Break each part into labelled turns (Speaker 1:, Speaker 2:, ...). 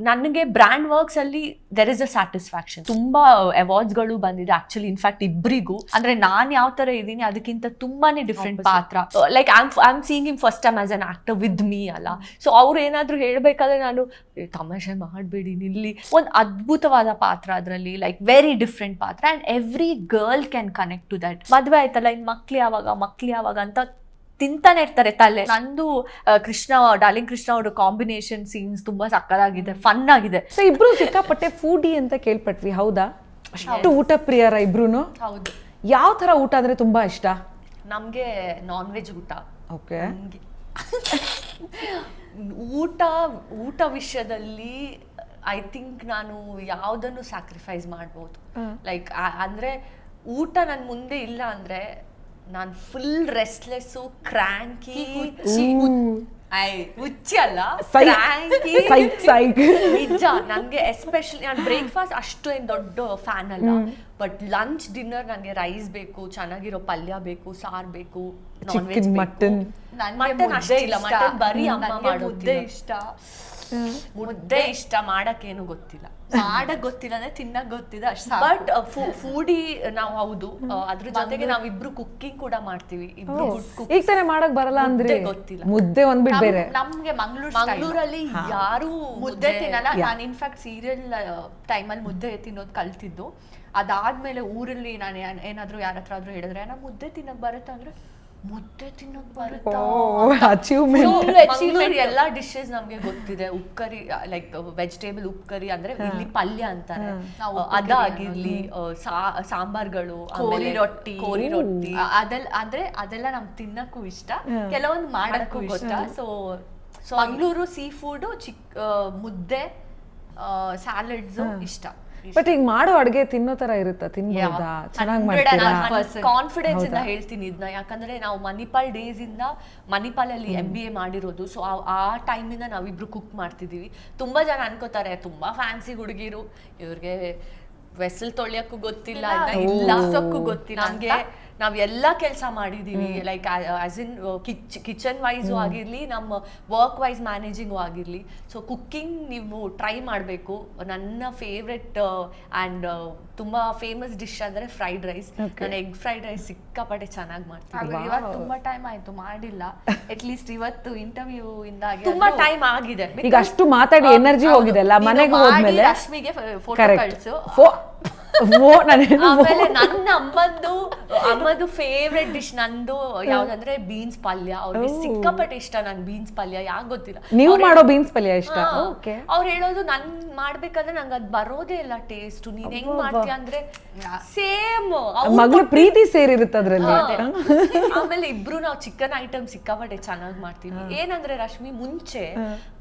Speaker 1: ನನಗೆ brand works ಅಲ್ಲಿ there is a satisfaction. ತುಂಬಾ ಅವಾರ್ಡ್ಸ್ಗಳು ಬಂದಿದೆ ಆಕ್ಚುಲಿ, ಇನ್ಫ್ಯಾಕ್ಟ್ ಇಬ್ಬರಿಗೂ. ಅಂದ್ರೆ ನಾನ್ ಯಾವ ತರ ಇದ್ದೀನಿ ಅದಕ್ಕಿಂತ ತುಂಬಾನೇ ಡಿಫ್ರೆಂಟ್ ಪಾತ್ರ. Like I am seeing him first time as an actor with me ಅಲ್ಲ. ಸೊ ಅವ್ರು ಏನಾದ್ರು ಹೇಳ್ಬೇಕಾದ್ರೆ ನಾನು ತಮಾಷೆ ಮಾಡಬೇಡಿ ನಿಲ್ಲಿ, ಒಂದು ಅದ್ಭುತವಾದ ಪಾತ್ರ ಅದರಲ್ಲಿ, ಲೈಕ್ ವೆರಿ ಡಿಫ್ರೆಂಟ್ ಪಾತ್ರ. And every girl can connect to that. ಮದ್ವೆ ಆಯ್ತಲ್ಲ, ಇನ್ ಮಕ್ಳು ಯಾವಾಗ ಅಂತ ತಿಂತಾನೆ ಇರ್ತಾರೆ ತಲೆ. ನಂದು ಕೃಷ್ಣ, ಡಾರ್ಲಿಂಗ್ ಕೃಷ್ಣ ಅವರು ಕಾಂಬಿನೇಷನ್ ಸೀನ್ಸ್ ತುಂಬಾ ಸಕ್ಕದಾಗಿದೆ, ಫನ್ ಆಗಿದೆ.
Speaker 2: ಸೊ ಇಬ್ರು ಸಿಕ್ಕಾಪಟ್ಟೆ ಫುಡಿ ಅಂತ ಕೇಳ್ಪಟ್ವಿ, ಹೌದಾ? ಅಷ್ಟು ಊಟ ಪ್ರಿಯರ ಇಬ್ರುನು?
Speaker 1: ಹೌದು.
Speaker 2: ಯಾವ ತರ ಊಟ ಅಂದ್ರೆ ತುಂಬಾ ಇಷ್ಟ?
Speaker 1: ನಮ್ಗೆ ನಾನ್ ವೆಜ್ ಊಟ.
Speaker 2: ಓಕೆ.
Speaker 1: ಊಟ ವಿಷಯದಲ್ಲಿ ಐ ಥಿಂಕ್ ನಾನು ಯಾವುದನ್ನು ಸ್ಯಾಕ್ರಿಫೈಸ್ ಮಾಡ್ಬೋದು. ಲೈಕ್ ಅಂದ್ರೆ ಊಟ ನನ್ನ ಮುಂದೆ ಇಲ್ಲ ಅಂದ್ರೆ ನಾನು ಫುಲ್ ರೆಸ್ಟ್ಲೆಸ್ಸು, ಕ್ರ್ಯಾಂಕಿ, ಹುಚ್ಚಿ ಅಲ್ಲ, ನಿಜ. ನಂಗೆ ಎಸ್ಪೆಷಲಿ ನಾನು ಬ್ರೇಕ್ಫಾಸ್ಟ್ ಅಷ್ಟು ಏನ್ ದೊಡ್ಡ ಫ್ಯಾನ್ ಅಲ್ಲ, ಬಟ್ ಲಂಚ್ ಡಿನ್ನರ್ ನಂಗೆ ರೈಸ್ ಬೇಕು, ಚೆನ್ನಾಗಿರೋ ಪಲ್ಯ ಬೇಕು, ಸಾರ್ ಬೇಕು, ನಾನ್ ವೆಜ್, ಮಟನ್ ಅಷ್ಟೇ ಇಲ್ಲ. ಮಟನ್ ಬರೀ ಅಮ್ಮ ಮಾಡೋದೇ ಇಷ್ಟ. ಮುದ್ದೆ ಇಷ್ಟ, ಮಾಡಕ್ಕೇನು ಗೊತ್ತಿಲ್ಲ. ಮಾಡಕ್ ಗೊತ್ತಿಲ್ಲ ಅಂದ್ರೆ ತಿನ್ನಕ್ ಗೊತ್ತಿದೆ ಅಷ್ಟೇ. ಬಟ್ ಫುಡಿ ನಾವು ಹೌದು. ಅದ್ರ ಜೊತೆಗೆ ನಾವಿಬ್ರು ಕುಕ್ಕಿಂಗ್ ಕೂಡ ಮಾಡ್ತೀವಿ.
Speaker 2: ಈಗ ತಾನೇ ಮಾಡಕ್ ಬರಲ್ಲ ಅಂದ್ರೆ
Speaker 1: ಗೊತ್ತಿಲ್ಲ.
Speaker 2: ಮುದ್ದೆ ಒಂದ್ಬಿಟ್ಟು ಬೇರೆ.
Speaker 1: ನಮ್ಗೆ ಮಂಗಳೂರಲ್ಲಿ ಯಾರು ಮುದ್ದೆ ತಿನ್ನಲ್ಲ. ನಾನು ಇನ್ಫ್ಯಾಕ್ಟ್ ಸೀರಿಯಲ್ ಟೈಮಲ್ಲಿ ಮುದ್ದೆ ತಿನ್ನೋದು ಕಲ್ತಿದ್ದು. ಅದಾದ್ಮೇಲೆ ಊರಲ್ಲಿ ನಾನು ಏನಾದ್ರು ಯಾರ ಹತ್ರ ಆದ್ರೂ ಹೇಳಿದ್ರೆ ನಾ ಮುದ್ದೆ ತಿನ್ನಕ್ ಬರುತ್ತೆ ಅಂದ್ರೆ ಮುದ್ದೆ ತಿನ್ನಕ್ ಬರುತ್ತಾ, ಎಲ್ಲಾ ಡಿಶಸ್ ನಮ್ಗೆ ಗೊತ್ತಿದೆ. ಉಪ್ಕರಿ, ಲೈಕ್ ವೆಜಿಟೇಬಲ್ ಉಪ್ಕರಿ ಅಂದ್ರೆ ಇಲ್ಲಿ ಪಲ್ಯ ಅಂತಾರೆ, ಅದಾಗಿರ್ಲಿ, ಸಾಂಬಾರ್ಗಳು, ಕೋರಿ ರೊಟ್ಟಿ ಅದೆಲ್ಲ ನಮ್ಗೆ ತಿನ್ನಕ್ಕೂ ಇಷ್ಟ, ಕೆಲವೊಂದು ಮಾಡಕ್ಕೂ ಇಷ್ಟ. ಸೊ ಮಂಗಳೂರು ಸೀ ಫುಡ್, ಮುದ್ದೆ, ಸ್ಯಾಲಡ್ಸ್ ಇಷ್ಟ.
Speaker 2: ಬಟ್ ಈಗ ಮಾಡೋ ಅಡ್ಗೆ ತಿನ್ನೋ ತರ ಇರುತ್ತಾ? ತಿನ್ಬೋದಾ? ಚೆನ್ನಾಗಿ ಮಾಡ್ತೀರಾ?
Speaker 1: ಕಾನ್ಫಿಡೆನ್ಸ್ ಇಂದ ಹೇಳ್ತೀನಿ ಇದನ್ನ, ಯಾಕಂದ್ರೆ ನಾವು ಮಣಿಪಾಲ್ ಡೇಸ್ ಇಂದ ಮಣಿಪಾಲಲ್ಲಿ MBA ಮಾಡಿರೋದು. ಸೊ ಆ ಟೈಮಿಂದ ನಾವಿಬ್ರು ಕುಕ್ ಮಾಡ್ತಿದೀವಿ. ತುಂಬಾ ಜನ ಅನ್ಕೋತಾರೆ ತುಂಬಾ ಫ್ಯಾನ್ಸಿ ಹುಡುಗಿರು, ಇವ್ರಿಗೆ ವೆಸಲ್ ತೊಳೆಯಕ್ಕೂ ಗೊತ್ತಿಲ್ಲ, ಇಲ್ಲ ಗೊತ್ತಿಲ್ಲ. ನಮ್ಗೆ ನಾವ್ ಎಲ್ಲಾ ಕೆಲಸ ಮಾಡಿದೀವಿ, like as in kitchen wise ಆಗಿರ್ಲಿ, ನಮ್ಮ ವರ್ಕ್ ವೈಸ್ ಮ್ಯಾನೇಜಿಂಗು ಆಗಿರ್ಲಿ. ಸೊ ಕುಕ್ಕಿಂಗ್ ನೀವು ಟ್ರೈ ಮಾಡಬೇಕು. ನನ್ನ ಫೇವ್ರೆಟ್ ಆ್ಯಂಡ್ ತುಂಬಾ ಫೇಮಸ್ ಡಿಶ್ ಅಂದ್ರೆ ಫ್ರೈಡ್ ರೈಸ್. ನಾನು ಎಗ್ ಫ್ರೈಡ್ ರೈಸ್ ಸಿಕ್ಕಾಪಟ್ಟೆ ಚೆನ್ನಾಗಿ ಮಾಡ್ತೀನಿ.
Speaker 3: ಇವತ್ತು ತುಂಬಾ ಟೈಮ್ ಆಯ್ತು ಮಾಡಿಲ್ಲ, ಅಟ್ಲೀಸ್ಟ್ ಇವತ್ತು ಇಂಟರ್ವ್ಯೂ ಇಂದಾಗಿ
Speaker 1: ತುಂಬಾ ಟೈಮ್ ಆಗಿದೆ.
Speaker 2: ಈಗ ಅಷ್ಟು ಮಾತಾಡಿ ಎನರ್ಜಿ ಹೋಗಿದೆ ಅಲ್ಲ, ಮನೆಗೆ ಹೋದ್ಮೇಲೆ
Speaker 1: ರಶ್ಮಿಗೆ ಫೋಟೋ ಕಳ್ಸು.
Speaker 2: ಆಮೇಲೆ
Speaker 1: ನನ್ನ ಅಮ್ಮದು ಫೇವ್ರೆಟ್ ಡಿಶ್ ನಂದು ಯಾವ್ದಂದ್ರೆ ಬೀನ್ಸ್ ಪಲ್ಯ. ಅವ್ರಿಗೆ ಸಿಕ್ಕಾಪಟ್ಟೆ ಇಷ್ಟ ನನ್ ಬೀನ್ಸ್ ಪಲ್ಯ, ಯಾಕೆ ಗೊತ್ತಿಲ್ಲ.
Speaker 2: ನೀವು ಮಾಡೋ ಬೀನ್ಸ್ ಪಲ್ಯ ಇಷ್ಟ?
Speaker 1: ಅವ್ರು ಹೇಳೋದು ನನ್ ಮಾಡ್ಬೇಕಾದ್ರೆ ನಂಗೆ ಅದ್ ಬರೋದೇ ಇಲ್ಲ ಟೇಸ್ಟ್, ನೀನ್ ಹೆಂಗ್ ಮಾಡ್ತೀಯ ಅಂದ್ರೆ ಸೇಮ್
Speaker 2: ಮಗಳು ಪ್ರೀತಿ ಸೇರಿರುತ್ತೆ ಅದ್ರಲ್ಲಿ.
Speaker 1: ಆಮೇಲೆ ಇಬ್ರು ನಾವು ಚಿಕನ್ ಐಟಮ್ ಸಿಕ್ಕಾಪಟ್ಟೆ ಚೆನ್ನಾಗಿ ಮಾಡ್ತೀವಿ. ಏನಂದ್ರೆ ರಶ್ಮಿ ಮುಂಚೆ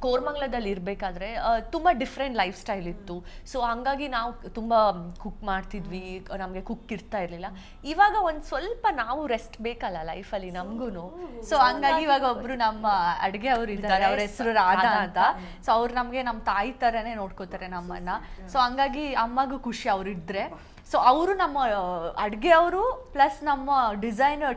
Speaker 1: ಕೋರ್ಮಂಗ್ಲದಲ್ಲಿ ಇರ್ಬೇಕಾದ್ರೆ ತುಂಬಾ ಡಿಫ್ರೆಂಟ್ ಲೈಫ್ ಸ್ಟೈಲ್ ಇತ್ತು. ಸೊ ಹಂಗಾಗಿ ನಾವು ತುಂಬಾ ಕುಕ್ ಮಾಡ್ತಿದ್ವಿ, ನಮ್ಗೆ ಕುಕ್ ಇರ್ತಾ ಇರ್ಲಿಲ್ಲ. ಇವಾಗ ಒಂದ್ ಸ್ವಲ್ಪ ನಾವು ರೆಸ್ಟ್ ಬೇಕಲ್ಲ ಲೈಫಲ್ಲಿ ನಮ್ಗೂನು.
Speaker 3: ಸೊ ಹಂಗಾಗಿ ಇವಾಗ ಒಬ್ರು ನಮ್ಮ ಅಡ್ಗೆ ಅವ್ರು ಇದ್ದಾರೆ, ಅವ್ರ ಹೆಸರು ರಾಧಾ ಅಂತ. ಸೊ ಅವ್ರು ನಮ್ಗೆ ನಮ್ ತಾಯಿ ತರನೇ ನೋಡ್ಕೋತಾರೆ ನಮ್ಮನ್ನ. ಸೊ ಹಂಗಾಗಿ ಅಮ್ಮಗೂ ಖುಷಿ ಅವ್ರಿದ್ರೆ. ಸೊ ಅವರು ನಮ್ಮ ಅಡ್ಗೆ ಅವರು ಪ್ಲಸ್ ನಮ್ಮ ಡಿಸೈನರ್,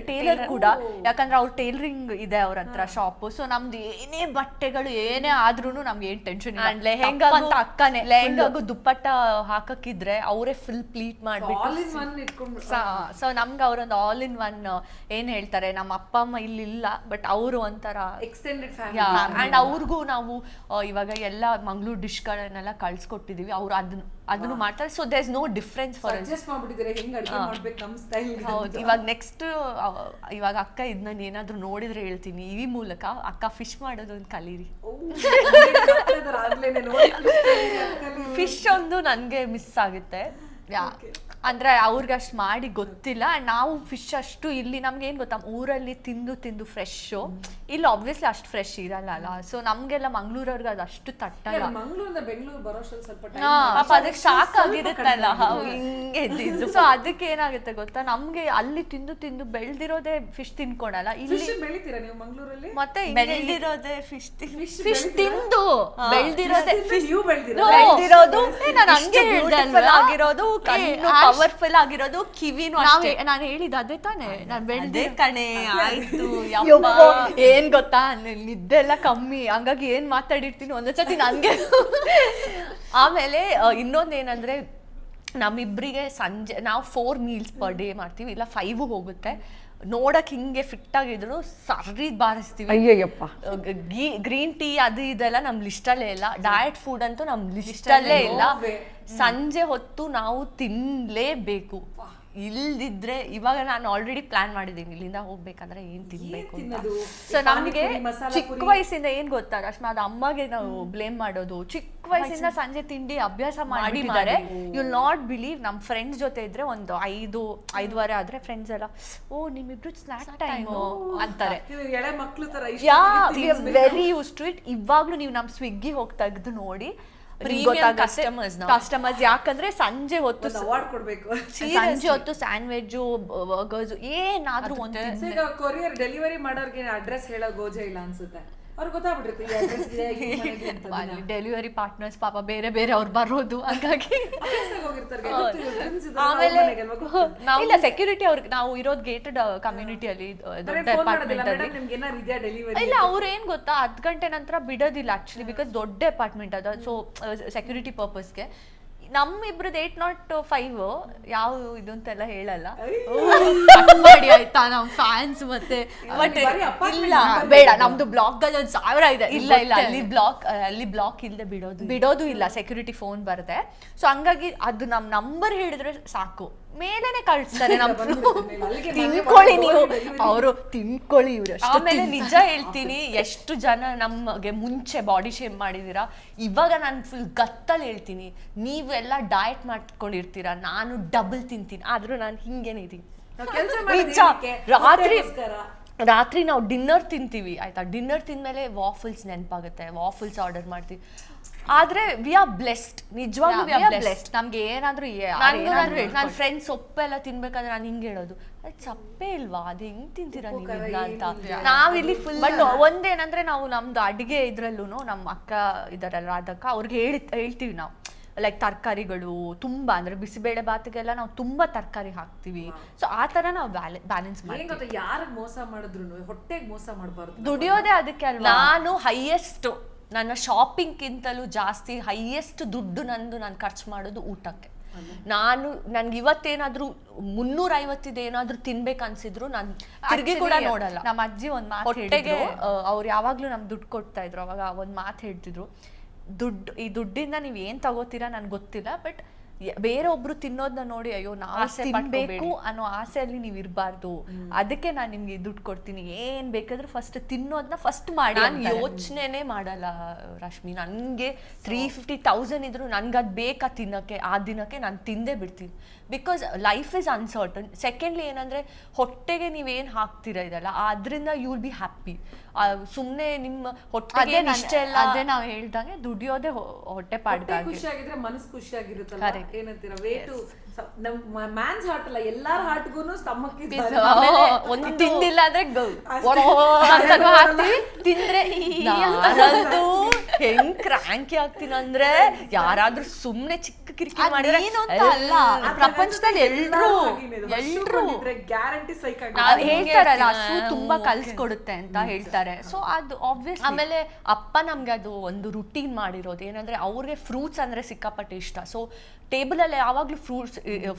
Speaker 3: ಟೇಲರ್ ಕೂಡ, ಯಾಕಂದ್ರೆ ಅವ್ರ ಟೇಲರಿಂಗ್ ಇದೆ ಅವ್ರ ಹತ್ರ ಶಾಪ್. ಸೊ ನಮ್ದು ಏನೇ ಬಟ್ಟೆಗಳು ಏನೇ ಆದ್ರೂ ನಮ್ಗೆ ಏನ್ ಟೆನ್ಷನ್ ಇಲ್ಲ.
Speaker 1: ಲೆಹೆಂಗಾ ಅಂತ ಅಕ್ಕನೇ ಲೆಹೆಂಗಾಗು ದುಪ್ಪಟ್ಟ ಹಾಕಕ್ಕಿದ್ರೆ ಅವರೇ ಫುಲ್ ಪ್ಲೀಟ್ ಮಾಡ್ಬಿಟ್ಟು.
Speaker 3: ಸೊ ನಮ್ಗೆ ಅವ್ರೊಂದು ಆಲ್ ಇನ್ ಒನ್ ಏನ್ ಹೇಳ್ತಾರೆ, ನಮ್ಮ ಅಪ್ಪ ಅಮ್ಮ ಇಲ್ಲಿಲ್ಲ ಬಟ್ ಅವರು ಒಂಥರ
Speaker 1: ಎಕ್ಸ್ಟೆಂಡೆಡ್ ಫ್ಯಾಮಿಲಿ. ಅಂಡ್ ಅವ್ರಿಗೂ ನಾವು ಇವಾಗ ಎಲ್ಲ ಮಂಗಳೂರು ಡಿಶ್ಗಳನ್ನೆಲ್ಲ ಕಳ್ಸಿಕೊಟ್ಟಿದೀವಿ. ಅವ್ರು ಅದನ್ನು ಮಾಡ್ತಾರೆ. So there is no difference for
Speaker 4: suggest ಮಾಡ್ಬಿಟ್ಟಿದ್ದಾರೆ ಹೆಂಗ್ ಅಡುಗೆ ಮಾಡ್ಬೇಕು ನಮ್ಮ ಸ್ಟೈಲ್.
Speaker 1: ಹೌದು. ಇವಾಗ ನೆಕ್ಸ್ಟ್ ಇವಾಗ ಅಕ್ಕ ಇದನ್ನ ಏನಾದ್ರು ನೋಡಿದ್ರೆ ಹೇಳ್ತೀನಿ ಈ ಮೂಲಕ, ಅಕ್ಕ ಫಿಶ್ ಮಾಡೋದು ಒಂದು ಕಲೀರಿ. ಫಿಶ್ ಒಂದು ನನ್ಗೆ ಮಿಸ್ ಆಗುತ್ತೆ. ಅಂದ್ರೆ ಅವ್ರಿಗೆ ಅಷ್ಟು ಮಾಡಿ ಗೊತ್ತಿಲ್ಲ. ಅಂಡ್ ನಾವು ಫಿಶ್ ಅಷ್ಟು ಇಲ್ಲಿ ನಮ್ಗೆ ಏನ್ ಗೊತ್ತಾ, ಊರಲ್ಲಿ ತಿಂದು ಫ್ರೆಶ್, ಇಲ್ಲಿ ಆಬ್ವಿಯಸ್ಲಿ ಅಷ್ಟು ಫ್ರೆಶ್ ಇರಲ್ಲ ಅಲ್ಲ. ಸೊ ನಮ್ಗೆಲ್ಲ ಮಂಗ್ಳೂರವ್ರಿಗೆ ಅದು ಅಷ್ಟು ತಟ್ಟಲ್ಲ.
Speaker 4: ಮಂಗಳೂರಿಂದ ಬೆಂಗಳೂರು ಬರೋಷ್ಟರಲ್ಲಿ ಸ್ವಲ್ಪ
Speaker 1: ಅದಕ್ಕೆ ಶಾಕ್ ಆಗಿರುತ್ತಲ್ಲ ಹಿಂಗೆ ಇದ್ದಿದ್ದು. ಸೊ ಅದಕ್ಕೆ ಏನಾಗುತ್ತೆ ಗೊತ್ತಾ, ನಮ್ಗೆ ಅಲ್ಲಿ ತಿಂದು ಬೆಳ್ದಿರೋದೇ ಫಿಶ್ ತಿನ್ಕೊಳಲ್ಲ. ಇಲ್ಲಿ
Speaker 4: ಬೆಳಿತೀರಾ ನೀವು ಮಂಗಳೂರಲ್ಲಿ?
Speaker 1: ಮತ್ತೆ ಬೆಳ್ದಿರೋದೇ ಫಿಶ್ ತಿಂದು ಬೆಳ್ದಿರೋದೇ
Speaker 4: ನೀವು
Speaker 1: ಬೆಳ್ದಿರೋದು ನಾನು ಹಂಗೆ ಆಗಿರೋದು, ಪವರ್ಫುಲ್ ಆಗಿರೋದು ಕಿವಿನೂ ಅಷ್ಟೇ.
Speaker 3: ನಾನು ಹೇಳಿದ ಅದೇ ತಾನೇ, ನಾನು
Speaker 1: ಅದೇ ಕಣೆ ಆಯ್ತು.
Speaker 3: ಏನ್ ಗೊತ್ತಾ, ನಿದ್ದೆ ಎಲ್ಲ ಕಮ್ಮಿ, ಹಂಗಾಗಿ ಏನ್ ಮಾತಾಡಿರ್ತೀನಿ ಒಂದೊಂದ್ಸತಿ ನನ್ಗೆ.
Speaker 1: ಆಮೇಲೆ ಇನ್ನೊಂದೇನಂದ್ರೆ ನಮ್ಮಿಬ್ರಿಗೆ ಸಂಜೆ ನಾವು 4 meals ಪರ್ ಡೇ ಮಾಡ್ತೀವಿ, ಇಲ್ಲ 5 ಹೋಗುತ್ತೆ. ನೋಡಕ್ ಹಿಂಗೆ ಫಿಟ್ ಆಗಿದ್ರು ಸರಿ ಬಾರಿಸ್ತೀವಿ.
Speaker 2: ಅಯ್ಯಯ್ಯಪ್ಪ.
Speaker 1: ಗ್ರೀನ್ ಟೀ ಅದು ಇದೆಲ್ಲ ನಮ್ ಲಿಸ್ಟಲ್ಲೇ ಇಲ್ಲ. ಡಯಟ್ ಫುಡ್ ಅಂತೂ ನಮ್ ಲಿಸ್ಟಲ್ಲೇ ಇಲ್ಲ. ಸಂಜೆ ಹೊತ್ತು ನಾವು ತಿನ್ಲೇಬೇಕು. ಇಲ್ದಿದ್ರೆ ಇವಾಗ ನಾನು ಆಲ್ರೆಡಿ ಪ್ಲಾನ್ ಮಾಡಿದ್ದೀನಿ ಇಲ್ಲಿಂದ ಹೋಗ್ಬೇಕಂದ್ರೆ ಏನ್ ತಿನ್ಬೇಕು ಅಂತ.
Speaker 3: ಸೊ ನಮ್ಗೆ ಚಿಕ್ಕ ವಯಸ್ಸಿಂದ ಏನ್ ಗೊತ್ತಾ ರಶ್ಮಾ, ಅದು ಅಮ್ಮಗೆ ನಾವು ಬ್ಲೇಮ್ ಮಾಡೋದು. ಚಿಕ್ಕ ವಯಸ್ಸಿಂದ ಸಂಜೆ ತಿಂಡಿ ಅಭ್ಯಾಸ ಮಾಡಿದ್ದಾರೆ. ಯು ನಾಟ್ ಬಿಲೀವ್, ನಮ್ ಫ್ರೆಂಡ್ಸ್ ಜೊತೆ ಇದ್ರೆ ಒಂದು 5-5:30 ಆದ್ರೆ ಫ್ರೆಂಡ್ಸ್ ಎಲ್ಲ ಓ ನಿಮ್ಮಿಬ್ರು ಸ್ನಾಕ್ ಟೈಮ್ ಅಂತಾರೆ.
Speaker 4: ಎಳೆ ಮಕ್ಳು ತರ
Speaker 3: ವೆರಿ ಯೂಸ್ ಟು ಇಟ್. ಇವಾಗ್ಲೂ ನೀವು ನಮ್ ಸ್ವಿಗ್ಗಿ ಹೋಗಿ ತೆಗೆದು ನೋಡಿ, ಕಸ್ಟಮರ್ಸ್. ಯಾಕಂದ್ರೆ ಸಂಜೆ ಹೊತ್ತು
Speaker 4: ಅವಾರ್ಡ್ ಕೊಡ್ಬೇಕು.
Speaker 3: ಸಂಜೆ ಹೊತ್ತು ಸ್ಯಾಂಡ್ವಿಚ್, ಬರ್ಗರ್ಸ್ ಏನಾದ್ರೂ ಒಂದು.
Speaker 4: ಈಗ ಕೊರಿಯರ್ ಡೆಲಿವರಿ ಮಾಡೋರ್ಗೆ ಅಡ್ರೆಸ್ ಹೇಳೋ ಗೋಜೆ ಇಲ್ಲ ಅನ್ಸುತ್ತೆ. ಅವ್ರಿಗೆ ಗೊತ್ತಾಗ್ಬಿಟ್ಟಿರುತ್ತೆ ಈ ಅಡ್ರೆಸ್ ಇದೆ ಈ ಮನೆಗೆ ಅಂತ.
Speaker 3: ಡೆಲಿವರಿ ಪಾರ್ಟ್ನರ್ಸ್ ಪಾಪ ಬೇರೆ ಬೇರೆ ಅವ್ರು ಬರೋದು, ಹಾಗಾಗಿ
Speaker 1: ಆಮೇಲೆ
Speaker 3: ಇಲ್ಲ ಸೆಕ್ಯೂರಿಟಿ ಅವ್ರಿಗೆ ನಾವು ಇರೋದು ಗೇಟೆಡ್ ಕಮ್ಯುನಿಟಿಯಲ್ಲಿ, ದೊಡ್ಡ ಅಪಾರ್ಟ್ಮೆಂಟ್ ಅಲ್ಲಿ. ಇಲ್ಲ ಅವ್ರು ಏನ್ ಗೊತ್ತಾ 10 ಗಂಟೆ ನಂತರ ಬಿಡೋದಿಲ್ಲ ಆಕ್ಚುಲಿ, ಬಿಕಾಸ್ ದೊಡ್ಡ ಅಪಾರ್ಟ್ಮೆಂಟ್ ಅದ. ಸೊ ಸೆಕ್ಯೂರಿಟಿ ಪರ್ಪಸ್ಗೆ ನಮ್ಮಿಬ್ರದ್ದು 805 ಯಾವ ಇದು ಅಂತೆಲ್ಲ ಹೇಳಲ್ಲ ಮಾಡಿ ಆಯ್ತಾ, ನಮ್ ಫ್ಯಾನ್ಸ್ ಮತ್ತೆ. ಬಟ್ ಇಲ್ಲ ಬೇಡ, ನಮ್ದು ಬ್ಲಾಕ್ ಅಲ್ಲಿ 1000 ಇದೆ.
Speaker 1: ಇಲ್ಲ ಅಲ್ಲಿ ಬ್ಲಾಕ್ ಇಲ್ಲದೆ
Speaker 3: ಬಿಡೋದು ಇಲ್ಲ, ಸೆಕ್ಯೂರಿಟಿ ಫೋನ್ ಬರುತ್ತೆ. ಸೊ ಹಂಗಾಗಿ ಅದು ನಮ್ ನಂಬರ್ ಹೇಳಿದ್ರೆ ಸಾಕು, ಮೇಲೇನೆ ಕಳ್ಸ್ತಾರೆ. ತಿನ್ಕೊಳ್ಳಿ ನೀವು, ಅವರು ತಿನ್ಕೊಳ್ಳಿ ಇವ್ರು.
Speaker 1: ಆಮೇಲೆ ನಿಜ ಹೇಳ್ತೀನಿ, ಎಷ್ಟು ಜನ ನಮಗೆ ಮುಂಚೆ ಬಾಡಿ ಶೇಮ್ ಮಾಡಿದೀರಾ, ಇವಾಗ ನಾನು ಫುಲ್ ಗತ್ತಲ್ಲಿ ಹೇಳ್ತೀನಿ, ನೀವೆಲ್ಲ ಡಯಟ್ ಮಾಡ್ಕೊಂಡಿರ್ತೀರಾ, ನಾನು ಡಬಲ್ ತಿಂತೀನಿ, ಆದ್ರೂ ನಾನು ಹಿಂಗೇನೆ ಇದೀನಿ. ರಾತ್ರಿ ನಾವು ಡಿನ್ನರ್ ತಿಂತೀವಿ ಆಯ್ತಾ, ಡಿನ್ನರ್ ತಿಂದ್ಮೇಲೆ ವಾಫಲ್ಸ್ ನೆನಪಾಗುತ್ತೆ, ವಾಫಲ್ಸ್ ಆರ್ಡರ್ ಮಾಡ್ತೀವಿ. ಆದ್ರೆ ವಿ ಆರ್ ಬ್ಲೆಸ್ಡ್, ನಿಜವಾಗ್ಲೂ ವಿ ಆರ್ ಬ್ಲೆಸ್ಡ್.
Speaker 3: ನಮ್ಗೆ ಏನಾದ್ರೂ
Speaker 1: ನನ್ನ ಫ್ರೆಂಡ್ಸ್ ಸೊಪ್ಪೆಲ್ಲ ತಿನ್ಬೇಕಾದ್ರೆ ನಾನು ಹಿಂಗೆ ಹೇಳೋದು, ಅದು ಸಪ್ಪೆ ಇಲ್ವಾ, ಅದು ಹೆಂಗ್ ತಿಂತೀರಾ ನೀವು ಅಂತ. ನಾವಿಲ್ಲಿ ಫುಲ್.
Speaker 3: ಬಟ್ ಒಂದೇನಂದ್ರೆ ನಾವು ನಮ್ದು ಅಡಿಗೆ ಇದ್ರಲ್ಲೂ ನಮ್ಮ ಅಕ್ಕ ಇದಾರಲ್ಲ ರಾಧಕ್ಕ, ಅವ್ರಿಗೆ ಹೇಳ್ತೀವಿ ನಾವು ಲೈಕ್ ತರಕಾರಿಗಳು ತುಂಬಾ, ಅಂದ್ರೆ ಬಿಸಿಬೇಳೆ ಬಾತಿಗೆಲ್ಲ ನಾವು ತುಂಬಾ ತರಕಾರಿ ಹಾಕ್ತಿವಿ. ಸೊ ಆ ತರ ನಾವು ಬ್ಯಾಲೆನ್ಸ್ ಮಾಡ್ತೀವಿ.
Speaker 4: ಯಾರಿಗೆ ಮೋಸ ಮಾಡಿದ್ರು ಹೊಟ್ಟೆಗೆ ಮೋಸ ಮಾಡಬಾರ್ದು,
Speaker 3: ದುಡಿಯೋದೇ ಅದಕ್ಕೆ ಅಲ್ವಾ.
Speaker 1: ನಾನು ಹೈಯೆಸ್ಟ್ ನನ್ನ ಶಾಪಿಂಗ್ಗಿಂತಲೂ ಜಾಸ್ತಿ ಹೈಯೆಸ್ಟ್ ದುಡ್ಡು ನಾನು ಖರ್ಚು ಮಾಡೋದು ಊಟಕ್ಕೆ. ನನ್ಗೆ ಇವತ್ತೇನಾದ್ರೂ 350 ಏನಾದ್ರೂ ತಿನ್ಬೇಕು ಅನ್ಸಿದ್ರು ನಾನು ತಿರ್ಗಿ ಕೂಡ ನೋಡಲ್ಲ.
Speaker 3: ನಮ್ಮ ಅಜ್ಜಿ ಒಂದ್ ಮಾತು ಹೇಳಿದ್ರು, ಅವ್ರು ಯಾವಾಗ್ಲೂ ನಮ್ಗೆ ದುಡ್ಡು ಕೊಡ್ತಾ ಇದ್ರು. ಅವಾಗ ಒಂದ್ ಮಾತು ಹೇಳ್ತಿದ್ರು, ಈ ದುಡ್ಡಿಂದ ನೀವ್ ಏನ್ ತಗೋತೀರಾ ನನ್ಗೆ ಗೊತ್ತಿಲ್ಲ, ಬಟ್ ಬೇರೆ ಒಬ್ರು ತಿನ್ನೋದನ್ನ ನೋಡಿ ಅಯ್ಯೋ ನಾವು ತಿನ್ಬೇಕು ಅನ್ನೋ ಆಸೆಯಲ್ಲಿ ನೀವು ಇರಬಾರ್ದು. ಅದಕ್ಕೆ ನಾನು ನಿಮ್ಗೆ ದುಡ್ಡು ಕೊಡ್ತೀನಿ, ಏನ್ ಬೇಕಾದ್ರೂ ಫಸ್ಟ್ ತಿನ್ನೋದನ್ನ ಫಸ್ಟ್ ಮಾಡಿ.
Speaker 1: ನಾನು ಯೋಚನೆನೇ ಮಾಡಲ್ಲ ರಶ್ಮಿ, ನನ್ಗೆ 350,000 ಇದ್ರು ನನ್ಗೆ ಅದ್ ಬೇಕಾ ತಿನ್ನಕ್ಕೆ, ಆ ದಿನಕ್ಕೆ ನಾನು ತಿಂದೇ ಬಿಡ್ತೀನಿ. Because life is uncertain. Secondly ಏನಂದ್ರೆ ಹೊಟ್ಟೆಗೆ ನೀವೇನ್ ಹಾಕ್ತೀರಾ ಇದಲ್ಲ, ಅದ್ರಿಂದ ಯು ವಿಲ್ ಬಿ ಹ್ಯಾಪಿ. ಸುಮ್ನೆ ನಿಮ್ಮ ಹೊಟ್ಟೆಗೆ ಇಷ್ಟೆಲ್ಲ,
Speaker 3: ಅದೇ ನಾವು ಹೇಳ್ದಂಗೆ ದುಡಿಯೋದೇ ಹೊಟ್ಟೆ ಪಾಡ್ಗಾಗಿ.
Speaker 4: ಖುಷಿಯಾಗಿದ್ರೆ ಮನಸ್ಸು ಖುಷಿಯಾಗಿರುತ್ತಲ್ಲ, ಏನಂತೀರಾ ವೇಟು ಮ್ಯಾನ್ಸ್ ಹಾರ್ಟ್ ಅಲ್ಲ, ಎಲ್ಲಾರ ಹಾರ್ಟ್ಗೂನು ಸ್ಟಮಕ್
Speaker 3: ಒಂದು ತಿಂದಿಲ್ಲ ಅಂದ್ರೆ ತಿಂದ್ರೆ
Speaker 1: ಹೆಂಗ್ ಕ್ರಾಂಕಿ ಆಗ್ತೀನಿ ಅಂದ್ರೆ, ಯಾರಾದ್ರೂ ಸುಮ್ನೆ ಚಿಕ್ಕ ಕಿರಿಕಿರಿ ಮಾಡಿದ್ರೆ
Speaker 3: ಅಲ್ಲ, ಪ್ರಪಂಚದಲ್ಲಿ ಎಲ್ರು
Speaker 4: ಗ್ಯಾರಂಟಿ ಸೈಕ್
Speaker 3: ಹೇಳ್ತಾರಲ್ಲ ಹಸು ತುಂಬಾ ಕಲ್ಸ್ಕೊಡುತ್ತೆ ಅಂತ ಹೇಳ್ತಾರೆ. ಸೊ ಅದು ಆಬ್ವಿಯಸ್.
Speaker 1: ಆಮೇಲೆ ಅಪ್ಪ ನಮ್ಗೆ ಅದು ಒಂದು ರುಟೀನ್ ಮಾಡಿರೋದು ಏನಂದ್ರೆ, ಅವ್ರಿಗೆ ಫ್ರೂಟ್ಸ್ ಅಂದ್ರೆ ಸಿಕ್ಕಾಪಟ್ಟೆ ಇಷ್ಟ. ಸೊ ಟೇಬಲ್ ಅಲ್ಲಿ ಯಾವಾಗ್ಲೂ